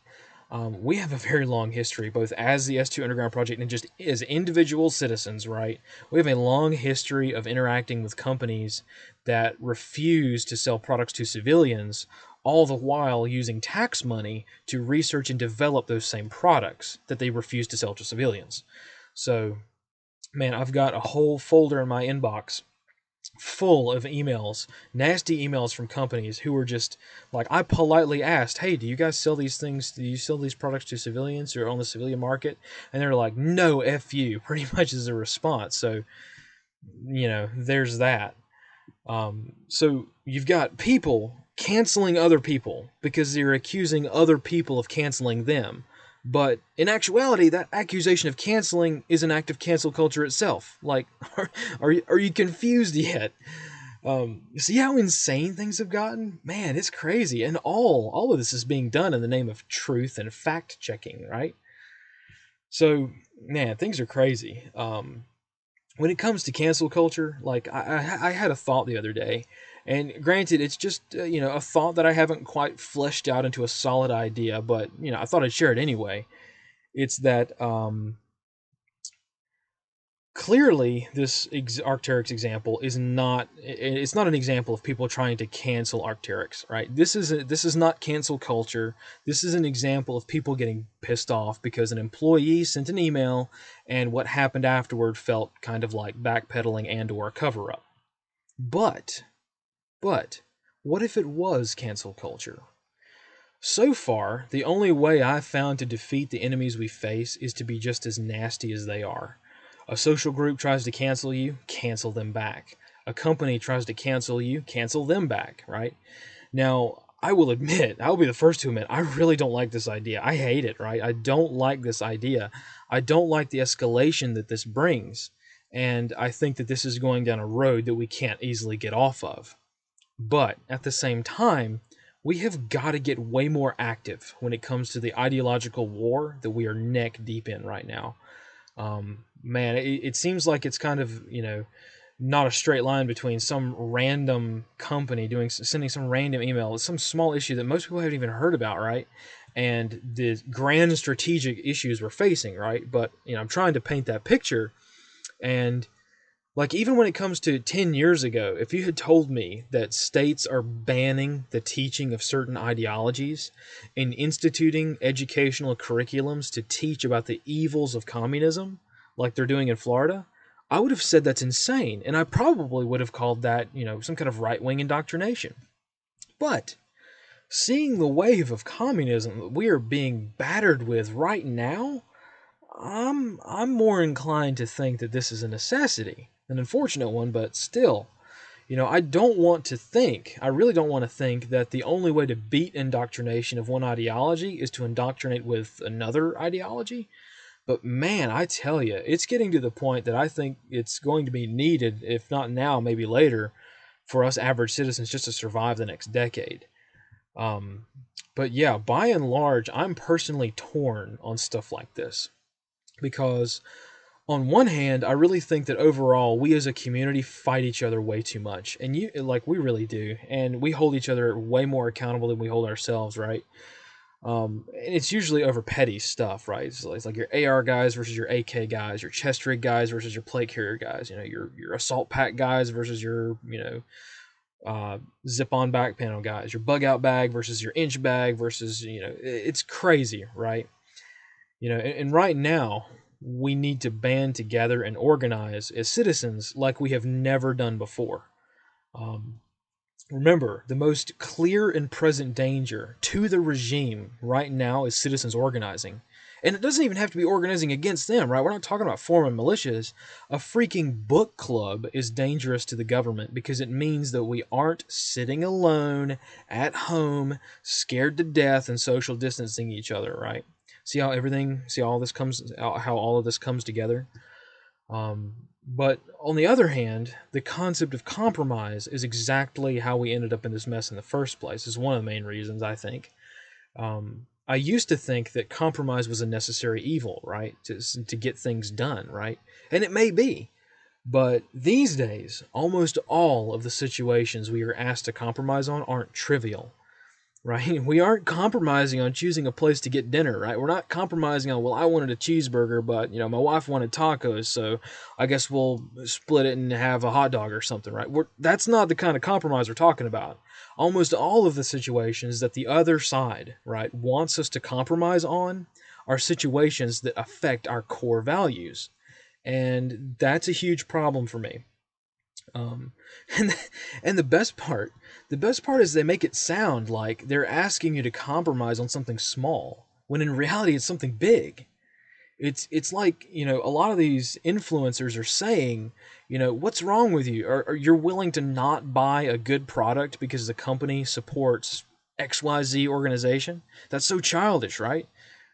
[SPEAKER 1] We have a very long history, both as the S2 Underground Project and just as individual citizens, right? We have a long history of interacting with companies that refuse to sell products to civilians, all the while using tax money to research and develop those same products that they refuse to sell to civilians. So, man, I've got a whole folder in my inbox full of emails, nasty emails from companies who were just like, I politely asked, hey, do you guys sell these things? Do you sell these products to civilians or on the civilian market? And they're like, no, F you, pretty much as a response. So, there's that. So you've got people canceling other people because they're accusing other people of canceling them. But in actuality, that accusation of canceling is an act of cancel culture itself. Like, are you confused yet? See how insane things have gotten? Man, it's crazy. And all of this is being done in the name of truth and fact checking, right? So, man, things are crazy. When it comes to cancel culture, like I had a thought the other day, and granted, it's just a thought that I haven't quite fleshed out into a solid idea, but I thought I'd share it anyway. It's that clearly this Arc'teryx example is not it's not an example of people trying to cancel Arc'teryx, right? This is not cancel culture. This is an example of people getting pissed off because an employee sent an email and what happened afterward felt kind of like backpedaling and or a cover up. But what if it was cancel culture? So far, the only way I've found to defeat the enemies we face is to be just as nasty as they are. A social group tries to cancel you, cancel them back. A company tries to cancel you, cancel them back, right? Now, I will admit, I will be the first to admit, I really don't like this idea. I hate it, right? I don't like this idea. I don't like the escalation that this brings. And I think that this is going down a road that we can't easily get off of. But at the same time, we have got to get way more active when it comes to the ideological war that we are neck deep in right now. Man, it seems like it's kind of, not a straight line between some random company sending some random email, some small issue that most people haven't even heard about, right? And the grand strategic issues we're facing, right? But, I'm trying to paint that picture, and like, even when it comes to 10 years ago, if you had told me that states are banning the teaching of certain ideologies and instituting educational curriculums to teach about the evils of communism, like they're doing in Florida, I would have said that's insane. And I probably would have called that, some kind of right-wing indoctrination. But seeing the wave of communism that we are being battered with right now, I'm more inclined to think that this is a necessity. An unfortunate one, but still, I don't want to think, I really don't want to think that the only way to beat indoctrination of one ideology is to indoctrinate with another ideology. But man, I tell you, it's getting to the point that I think it's going to be needed, if not now, maybe later, for us average citizens just to survive the next decade. But yeah, by and large, I'm personally torn on stuff like this. Because on one hand, I really think that overall we as a community fight each other way too much, and we really do, and we hold each other way more accountable than we hold ourselves, right? And it's usually over petty stuff, right? It's like your AR guys versus your AK guys, your chest rig guys versus your plate carrier guys, your assault pack guys versus your zip-on back panel guys, your bug-out bag versus your inch bag versus, it's crazy, right? And right now we need to band together and organize as citizens like we have never done before. Um, Remember, the most clear and present danger to the regime right now is citizens organizing. And it doesn't even have to be organizing against them, right? We're not talking about forming militias. A freaking book club is dangerous to the government because it means that we aren't sitting alone at home, scared to death and social distancing each other, right? See how all of this comes together? But on the other hand, the concept of compromise is exactly how we ended up in this mess in the first place. Is one of the main reasons, I think. I used to think that compromise was a necessary evil, right, to get things done, right, and it may be. But these days, almost all of the situations we are asked to compromise on aren't trivial, right? We aren't compromising on choosing a place to get dinner, right? We're not compromising on, well, I wanted a cheeseburger, but my wife wanted tacos, so I guess we'll split it and have a hot dog or something, right? That's not the kind of compromise we're talking about. Almost all of the situations that the other side, right, wants us to compromise on are situations that affect our core values, and that's a huge problem for me. Um, and and the best part is they make it sound like they're asking you to compromise on something small, when in reality it's something big. It's like, a lot of these influencers are saying, what's wrong with you? Or you're willing to not buy a good product because the company supports XYZ organization? That's so childish, right?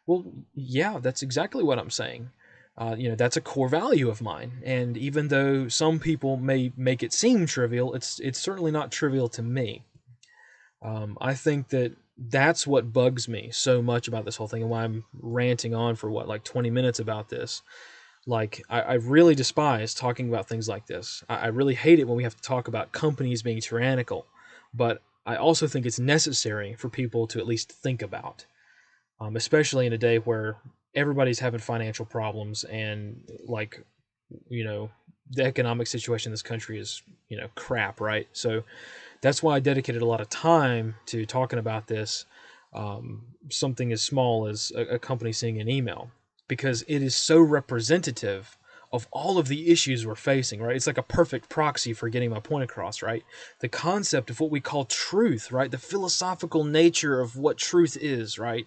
[SPEAKER 1] Well, yeah, that's exactly what I'm saying. That's a core value of mine, and even though some people may make it seem trivial, it's certainly not trivial to me. I think that that's what bugs me so much about this whole thing, and why I'm ranting on for what, like 20 minutes about this. Like, I really despise talking about things like this. I really hate it when we have to talk about companies being tyrannical, but I also think it's necessary for people to at least think about, especially in a day where everybody's having financial problems, and, like, you know the economic situation in this country is, crap, right? So that's why I dedicated a lot of time to talking about this. Something as small as a company sending an email, because it is so representative of all of the issues we're facing, right? It's like a perfect proxy for getting my point across, right? The concept of what we call truth, right? The philosophical nature of what truth is, right?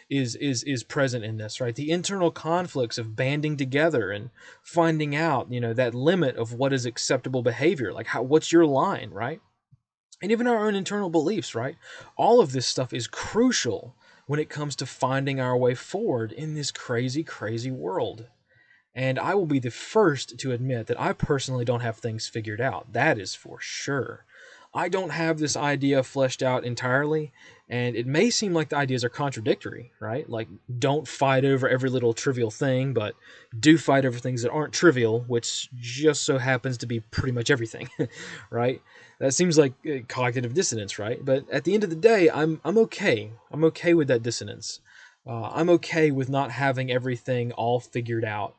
[SPEAKER 1] Is present in this, right? The internal conflicts of banding together and finding out, that limit of what is acceptable behavior, like what's your line, right? And even our own internal beliefs, right? All of this stuff is crucial when it comes to finding our way forward in this crazy, crazy world. And I will be the first to admit that I personally don't have things figured out. That is for sure. I don't have this idea fleshed out entirely, and it may seem like the ideas are contradictory, right? Like, don't fight over every little trivial thing, but do fight over things that aren't trivial, which just so happens to be pretty much everything, right? That seems like cognitive dissonance, right? But at the end of the day, I'm okay. I'm okay with that dissonance. I'm okay with not having everything all figured out.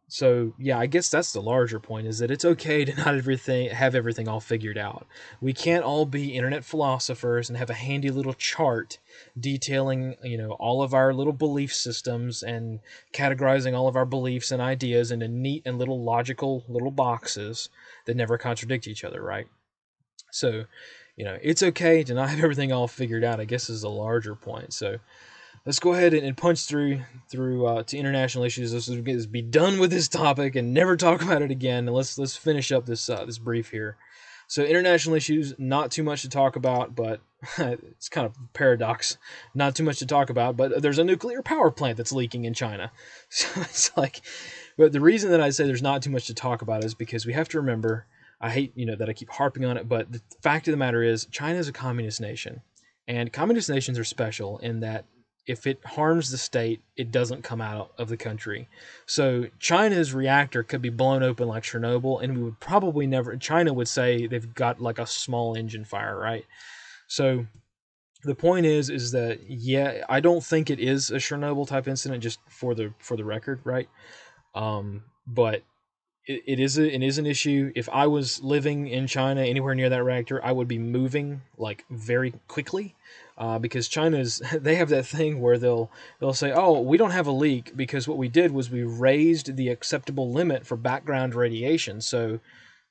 [SPEAKER 1] So yeah, I guess that's the larger point, is that it's okay to not have everything all figured out. We can't all be internet philosophers and have a handy little chart detailing, all of our little belief systems and categorizing all of our beliefs and ideas into neat and little logical little boxes that never contradict each other, right? So, it's okay to not have everything all figured out, I guess, is the larger point. So let's go ahead and punch through to international issues. Let's be done with this topic and never talk about it again. And let's finish up this brief here. So international issues, not too much to talk about, but it's kind of a paradox. Not too much to talk about, but there's a nuclear power plant that's leaking in China. So it's like, but the reason that I say there's not too much to talk about is because we have to remember. I hate, that I keep harping on it, but the fact of the matter is, China is a communist nation, and communist nations are special in that if it harms the state, it doesn't come out of the country. So China's reactor could be blown open like Chernobyl, and we would probably never. China would say they've got like a small engine fire, right? So the point is that, yeah, I don't think it is a Chernobyl type incident, just for the record, right? But it is an issue. If I was living in China, anywhere near that reactor, I would be moving like very quickly, because China's they have that thing where they'll say, "Oh, we don't have a leak because what we did was we raised the acceptable limit for background radiation, so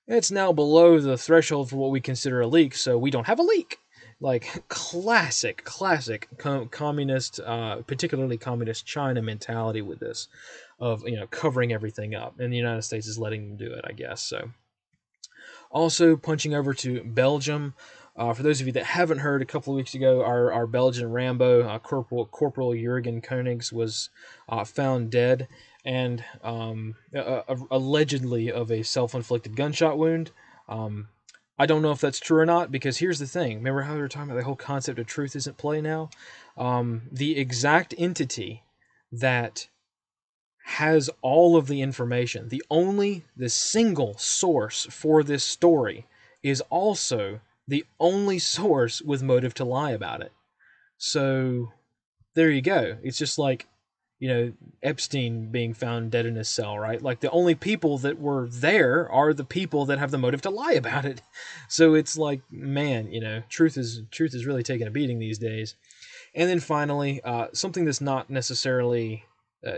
[SPEAKER 1] it's now below the threshold for what we consider a leak, so we don't have a leak." Like classic communist, particularly communist China mentality with this, of covering everything up, and the United States is letting them do it, I guess. So, also punching over to Belgium. For those of you that haven't heard, a couple of weeks ago, our Belgian Rambo, Corporal Jurgen Koenigs, was found dead, and allegedly of a self-inflicted gunshot wound. I don't know if that's true or not, because here's the thing. Remember how we were talking about the whole concept of truth isn't play now? The exact entity that has all of the information, the single source for this story, is also the only source with motive to lie about it. So there you go. It's just like, Epstein being found dead in his cell, right? Like, the only people that were there are the people that have the motive to lie about it. So it's like, man, truth is really taking a beating these days. And then finally, something that's not necessarily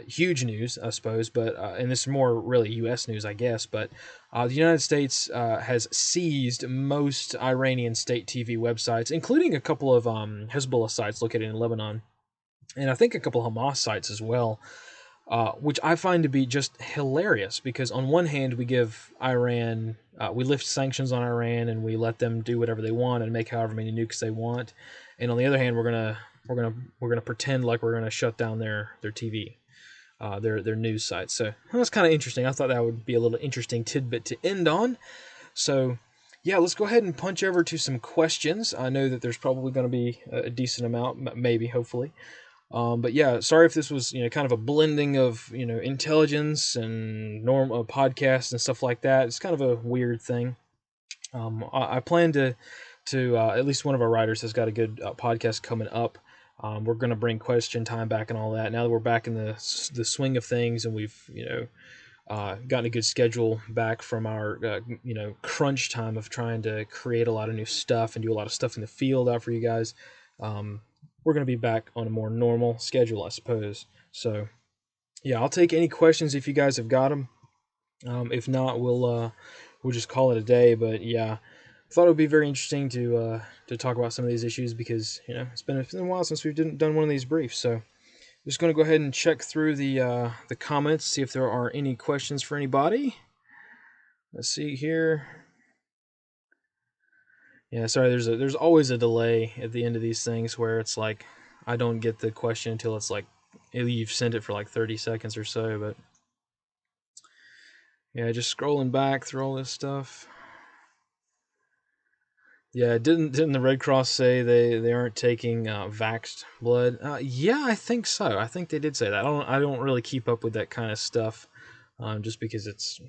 [SPEAKER 1] huge news, I suppose, but and this is more really U.S. news, I guess. But the United States has seized most Iranian state TV websites, including a couple of Hezbollah sites located in Lebanon, and I think a couple of Hamas sites as well. Which I find to be just hilarious, because on one hand we give Iran, we lift sanctions on Iran and we let them do whatever they want and make however many nukes they want, and on the other hand we're gonna pretend like we're gonna shut down their TV, their news sites. So that's kind of interesting. I thought that would be a little interesting tidbit to end on. So yeah, let's go ahead and punch over to some questions. I know that there's probably going to be a decent amount, maybe, hopefully. But yeah, sorry if this was kind of a blending of intelligence and normal podcasts and stuff like that. It's kind of a weird thing. I plan to at least one of our writers has got a good podcast coming up. We're going to bring question time back and all that. Now that we're back in the swing of things, and we've gotten a good schedule back from our crunch time of trying to create a lot of new stuff and do a lot of stuff in the field out for you guys. We're going to be back on a more normal schedule, I suppose. So, yeah, I'll take any questions if you guys have got them. If not, we'll just call it a day. But yeah, I thought it would be very interesting to talk about some of these issues, because it's been a while since we've done one of these briefs. So, I'm just going to go ahead and check through the comments, see if there are any questions for anybody. Let's see here. Yeah, sorry. There's always a delay at the end of these things where it's like I don't get the question until it's like you've sent it for like 30 seconds or so. But yeah, just scrolling back through all this stuff. Yeah, didn't the Red Cross say they aren't taking vaxxed blood? Yeah, I think so. I think they did say that. I don't really keep up with that kind of stuff, just because it's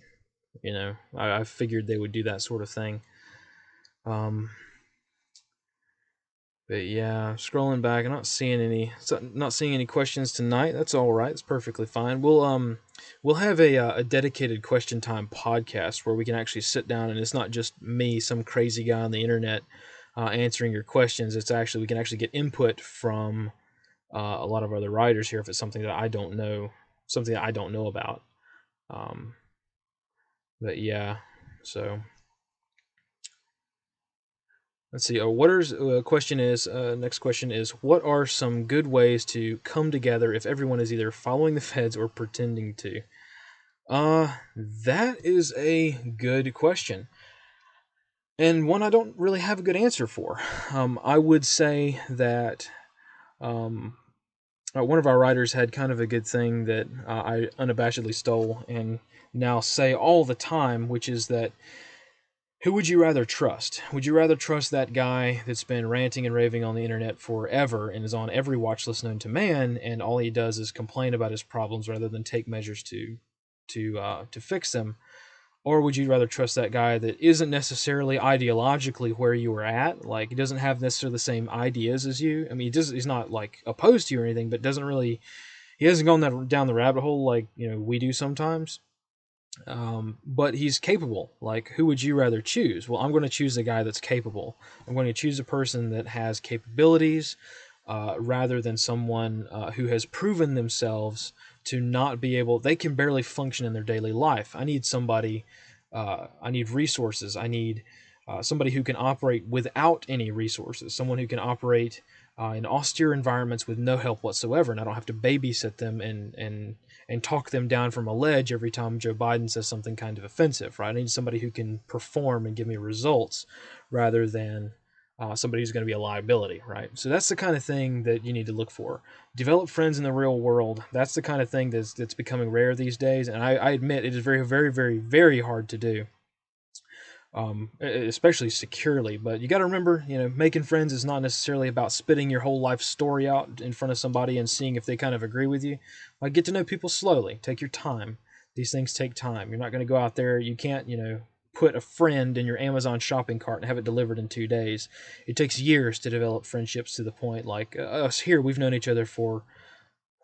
[SPEAKER 1] I figured they would do that sort of thing. But yeah, scrolling back, I'm not seeing any questions tonight. That's all right. It's perfectly fine. We'll have a dedicated question time podcast where we can actually sit down, and it's not just me, some crazy guy on the internet, answering your questions. It's actually we can actually get input from a lot of other writers here if it's something that I don't know about. But yeah, so. Let's see. Next question is, what are some good ways to come together if everyone is either following the feds or pretending to? That is a good question, and one I don't really have a good answer for. I would say that one of our writers had kind of a good thing that I unabashedly stole and now say all the time, which is that, who would you rather trust? Would you rather trust that guy that's been ranting and raving on the internet forever and is on every watch list known to man, and all he does is complain about his problems rather than take measures to fix them? Or would you rather trust that guy that isn't necessarily ideologically where you were at? Like, he doesn't have necessarily the same ideas as you. I mean, he's not like opposed to you or anything, but he hasn't gone down the rabbit hole like we do sometimes. But he's capable. Like, who would you rather choose? Well, I'm going to choose a guy that's capable. I'm going to choose a person that has capabilities rather than someone who has proven themselves to not be able, they can barely function in their daily life. I need somebody, I need resources. I need somebody who can operate without any resources, someone who can operate in austere environments with no help whatsoever, and I don't have to babysit them and talk them down from a ledge every time Joe Biden says something kind of offensive, right? I need somebody who can perform and give me results rather than somebody who's going to be a liability, right? So that's the kind of thing that you need to look for. Develop friends in the real world. That's the kind of thing that's becoming rare these days, and I admit it is very, very, very, very hard to do. Especially securely. But you got to remember, making friends is not necessarily about spitting your whole life story out in front of somebody and seeing if they kind of agree with you. Like, get to know people slowly. Take your time. These things take time. You're not going to go out there. You can't, put a friend in your Amazon shopping cart and have it delivered in 2 days. It takes years to develop friendships to the point like us here. We've known each other for,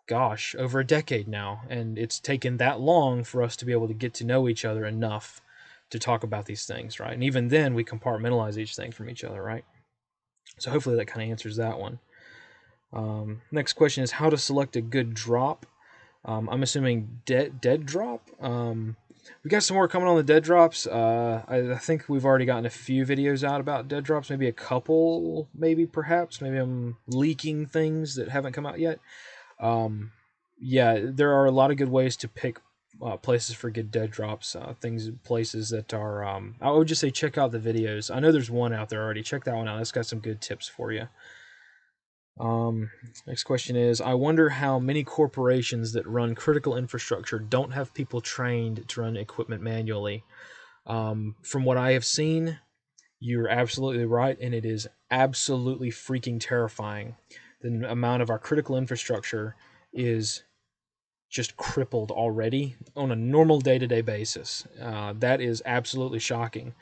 [SPEAKER 1] gosh, over a decade now, and it's taken that long for us to be able to get to know each other enough to talk about these things, right? And even then, we compartmentalize each thing from each other, right? So hopefully that kind of answers that one. Next question is how to select a good drop. I'm assuming dead drop. We got some more coming on the dead drops. I think we've already gotten a few videos out about dead drops, maybe a couple, maybe perhaps. Maybe I'm leaking things that haven't come out yet. Yeah, there are a lot of good ways to pick places for good dead drops. Places that are. I would just say check out the videos. I know there's one out there already. Check that one out. It's got some good tips for you. Next question is, I wonder how many corporations that run critical infrastructure don't have people trained to run equipment manually. From what I have seen, you're absolutely right, and it is absolutely freaking terrifying. The amount of our critical infrastructure is just crippled already on a normal day-to-day basis. That is absolutely shocking.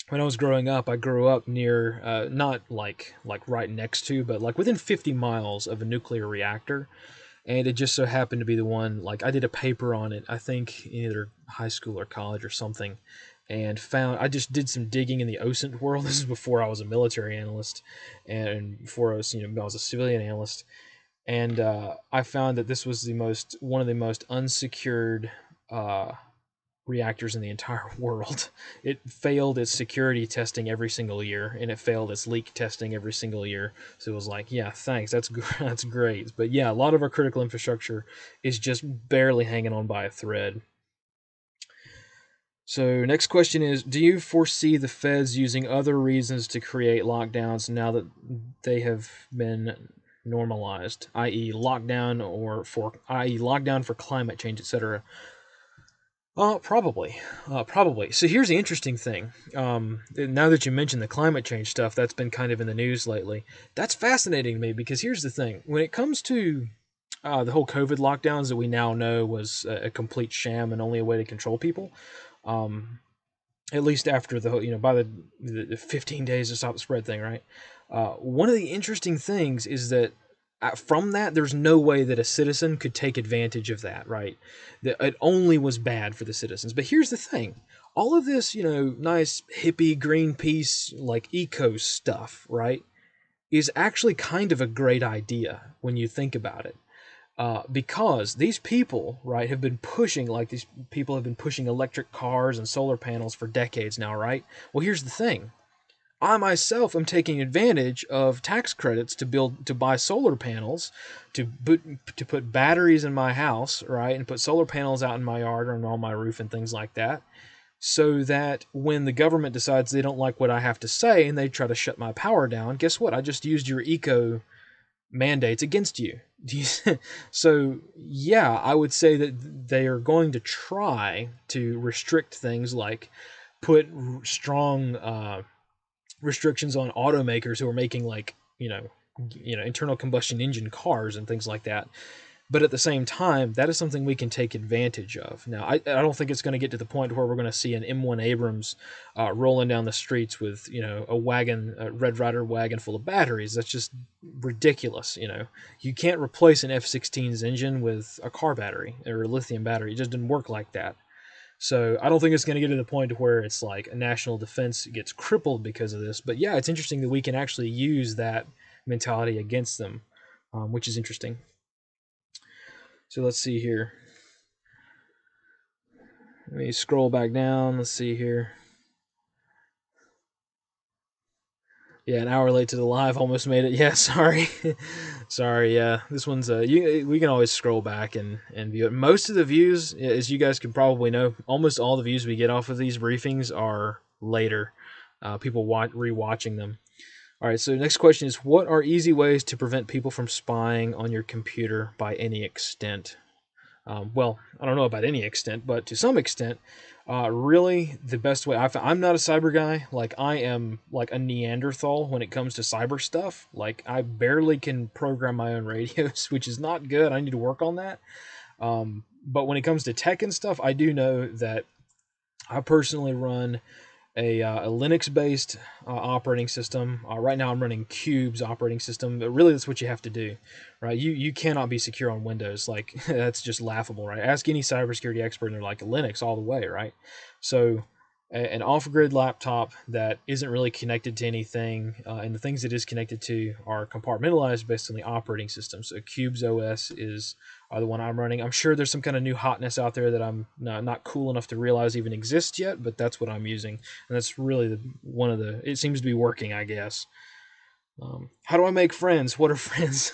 [SPEAKER 1] When I was growing up, I grew up near, not like right next to, but like within 50 miles of a nuclear reactor, and it just so happened to be the one. Like, I did a paper on it, I think in either high school or college or something, and found I just did some digging in the OSINT world. This is before I was a military analyst, and before I was I was a civilian analyst, and I found that this was one of the most unsecured reactors in the entire world. It failed its security testing every single year, and it failed its leak testing every single year. So it was like, yeah, thanks, that's great. But yeah, a lot of our critical infrastructure is just barely hanging on by a thread. So next question is, do you foresee the feds using other reasons to create lockdowns now that they have been normalized, i.e. lockdown for climate change, etc.? Probably. Probably. So here's the interesting thing. Now that you mentioned the climate change stuff, that's been kind of in the news lately. That's fascinating to me because here's the thing. When it comes to the whole COVID lockdowns that we now know was a complete sham and only a way to control people, um, at least after by the 15 days to stop the spread thing, right? One of the interesting things is that from that, there's no way that a citizen could take advantage of that, right? That it only was bad for the citizens. But here's the thing. All of this, nice hippie Greenpeace, like eco stuff, right, is actually kind of a great idea when you think about it. Because these people, right, these people have been pushing electric cars and solar panels for decades now, right? Well, here's the thing. I myself am taking advantage of tax credits to buy solar panels, to put batteries in my house, right, and put solar panels out in my yard or on my roof and things like that, so that when the government decides they don't like what I have to say and they try to shut my power down, guess what? I just used your eco mandates against you. So yeah, I would say that they are going to try to restrict things like put strong restrictions on automakers who are making internal combustion engine cars and things like that. But at the same time, that is something we can take advantage of. Now, I don't think it's going to get to the point where we're going to see an M1 Abrams rolling down the streets with a Red Ryder wagon full of batteries. That's just ridiculous. You can't replace an F-16's engine with a car battery or a lithium battery. It just didn't work like that. So I don't think it's going to get to the point where it's like a national defense gets crippled because of this. But yeah, it's interesting that we can actually use that mentality against them, which is interesting. So let's see here. Let me scroll back down. Let's see here. Yeah, an hour late to the live, almost made it. Yeah, sorry, sorry. Yeah, this one's we can always scroll back and view it. Most of the views, as you guys can probably know, almost all the views we get off of these briefings are later. People rewatching them. All right. So the next question is: what are easy ways to prevent people from spying on your computer by any extent? Well, I don't know about any extent, but to some extent, really the best way I'm not a cyber guy. Like I am like a Neanderthal when it comes to cyber stuff. Like I barely can program my own radios, which is not good. I need to work on that. But when it comes to tech and stuff, I do know that I personally run a Linux-based operating system. Right now, I'm running Cube's operating system. But really, that's what you have to do, right? You cannot be secure on Windows. Like that's just laughable, right? Ask any cybersecurity expert, and they're like Linux all the way, right? So an off-grid laptop that isn't really connected to anything, and the things it is connected to are compartmentalized based on the operating system. So Cube's OS is the one I'm running. I'm sure there's some kind of new hotness out there that I'm not cool enough to realize even exists yet, but that's what I'm using, and that's really one of the. It seems to be working, I guess. How do I make friends? What are friends?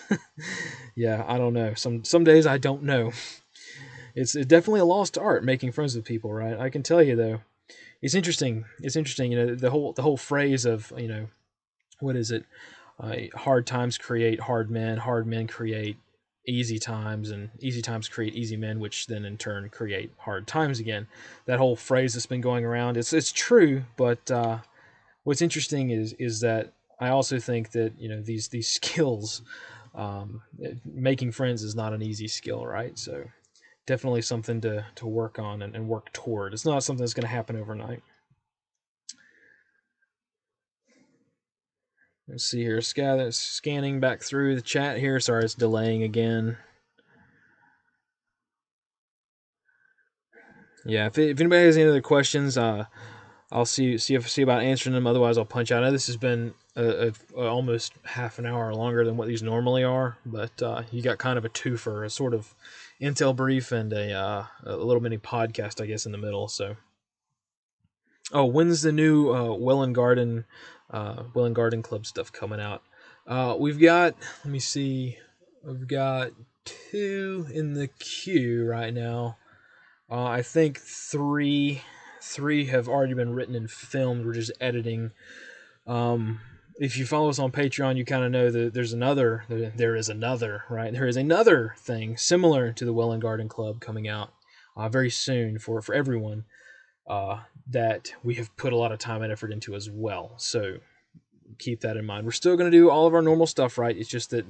[SPEAKER 1] Yeah, I don't know. Some days I don't know. It's definitely a lost art making friends with people, right? I can tell you though. It's interesting. It's interesting. The whole phrase of what is it? Hard times create hard men create easy times, and easy times create easy men, which then in turn create hard times again. That whole phrase that's been going around, it's true, but what's interesting is that I also think that these skills, making friends is not an easy skill, right? So definitely something to work on and work toward. It's not something that's going to happen overnight. Let's see here. Scanning back through the chat here. Sorry, it's delaying again. Yeah, if anybody has any other questions, I'll see about answering them. Otherwise, I'll punch out. I know this has been almost half an hour longer than what these normally are, but you got kind of a twofer, a sort of intel brief and a little mini podcast, I guess, in the middle. So, oh, when's the new Well and Garden Club stuff coming out? We've got. Let me see. We've got two in the queue right now. I think three have already been written and filmed. We're just editing. If you follow us on Patreon, you kind of know that there is another, right? There is another thing similar to the Well and Garden Club coming out very soon for everyone that we have put a lot of time and effort into as well. So keep that in mind. We're still going to do all of our normal stuff, right? It's just that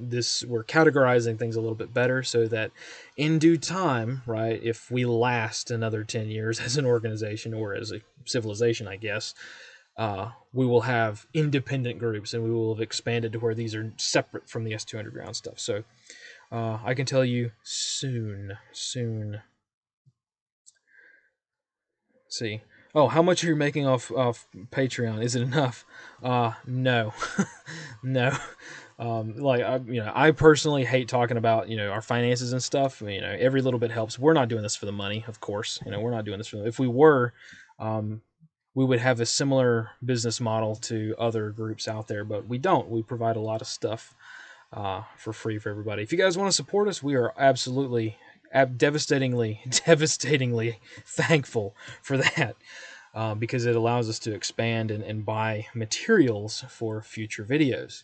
[SPEAKER 1] we're categorizing things a little bit better so that in due time, right, if we last another 10 years as an organization or as a civilization, I guess, we will have independent groups and we will have expanded to where these are separate from the S2 Underground stuff. So I can tell you soon. See. Oh, how much are you making off Patreon? Is it enough? No, no. I personally hate talking about our finances and stuff. Every little bit helps. We're not doing this for the money, of course. We're not doing this for. If we were, we would have a similar business model to other groups out there, but we don't. We provide a lot of stuff for free for everybody. If you guys want to support us, we are absolutely devastatingly thankful for that, because it allows us to expand and buy materials for future videos.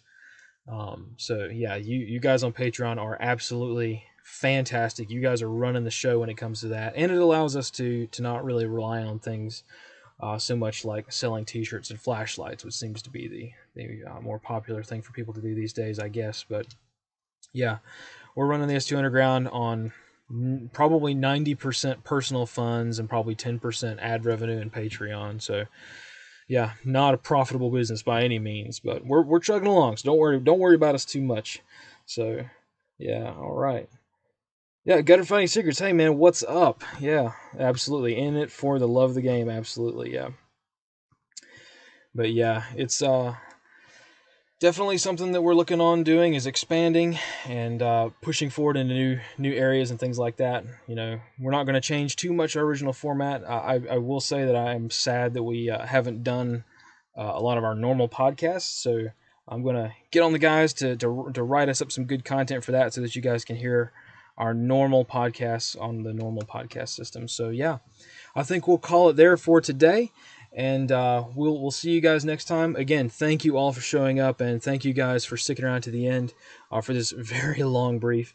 [SPEAKER 1] So yeah, you guys on Patreon are absolutely fantastic. You guys are running the show when it comes to that, and it allows us to not really rely on things so much like selling T-shirts and flashlights, which seems to be the more popular thing for people to do these days, I guess. But yeah, we're running the S2 Underground on probably 90% personal funds and probably 10% ad revenue and Patreon. So yeah, not a profitable business by any means, but we're chugging along. So don't worry about us too much. So yeah, all right. Yeah, Gutter Funny Secrets. Hey man, what's up? Yeah, absolutely. In it for the love of the game, absolutely, yeah. But yeah, it's definitely something that we're looking on doing is expanding and pushing forward into new areas and things like that. You know, we're not going to change too much our original format. I will say that I am sad that we haven't done a lot of our normal podcasts. So I'm going to get on the guys to write us up some good content for that so that you guys can hear our normal podcasts on the normal podcast system. So yeah, I think we'll call it there for today, and we'll see you guys next time. Again, thank you all for showing up, and thank you guys for sticking around to the end for this very long brief.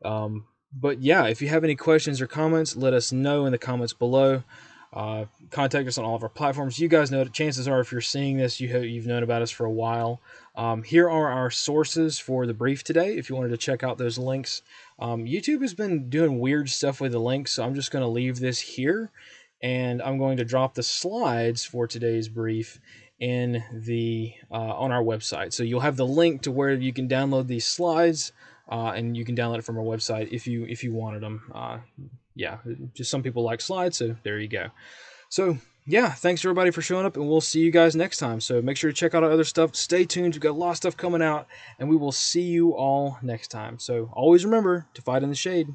[SPEAKER 1] But yeah, if you have any questions or comments, let us know in the comments below. Contact us on all of our platforms. You guys know that chances are if you're seeing this, you've known about us for a while. Here are our sources for the brief today if you wanted to check out those links. YouTube has been doing weird stuff with the links, so I'm just going to leave this here, and I'm going to drop the slides for today's brief in the on our website. So you'll have the link to where you can download these slides, and you can download it from our website if you wanted them. Yeah, just some people like slides, so there you go. So yeah, thanks everybody for showing up, and we'll see you guys next time. So make sure to check out our other stuff. Stay tuned, we've got a lot of stuff coming out, and we will see you all next time. So always remember to fight in the shade.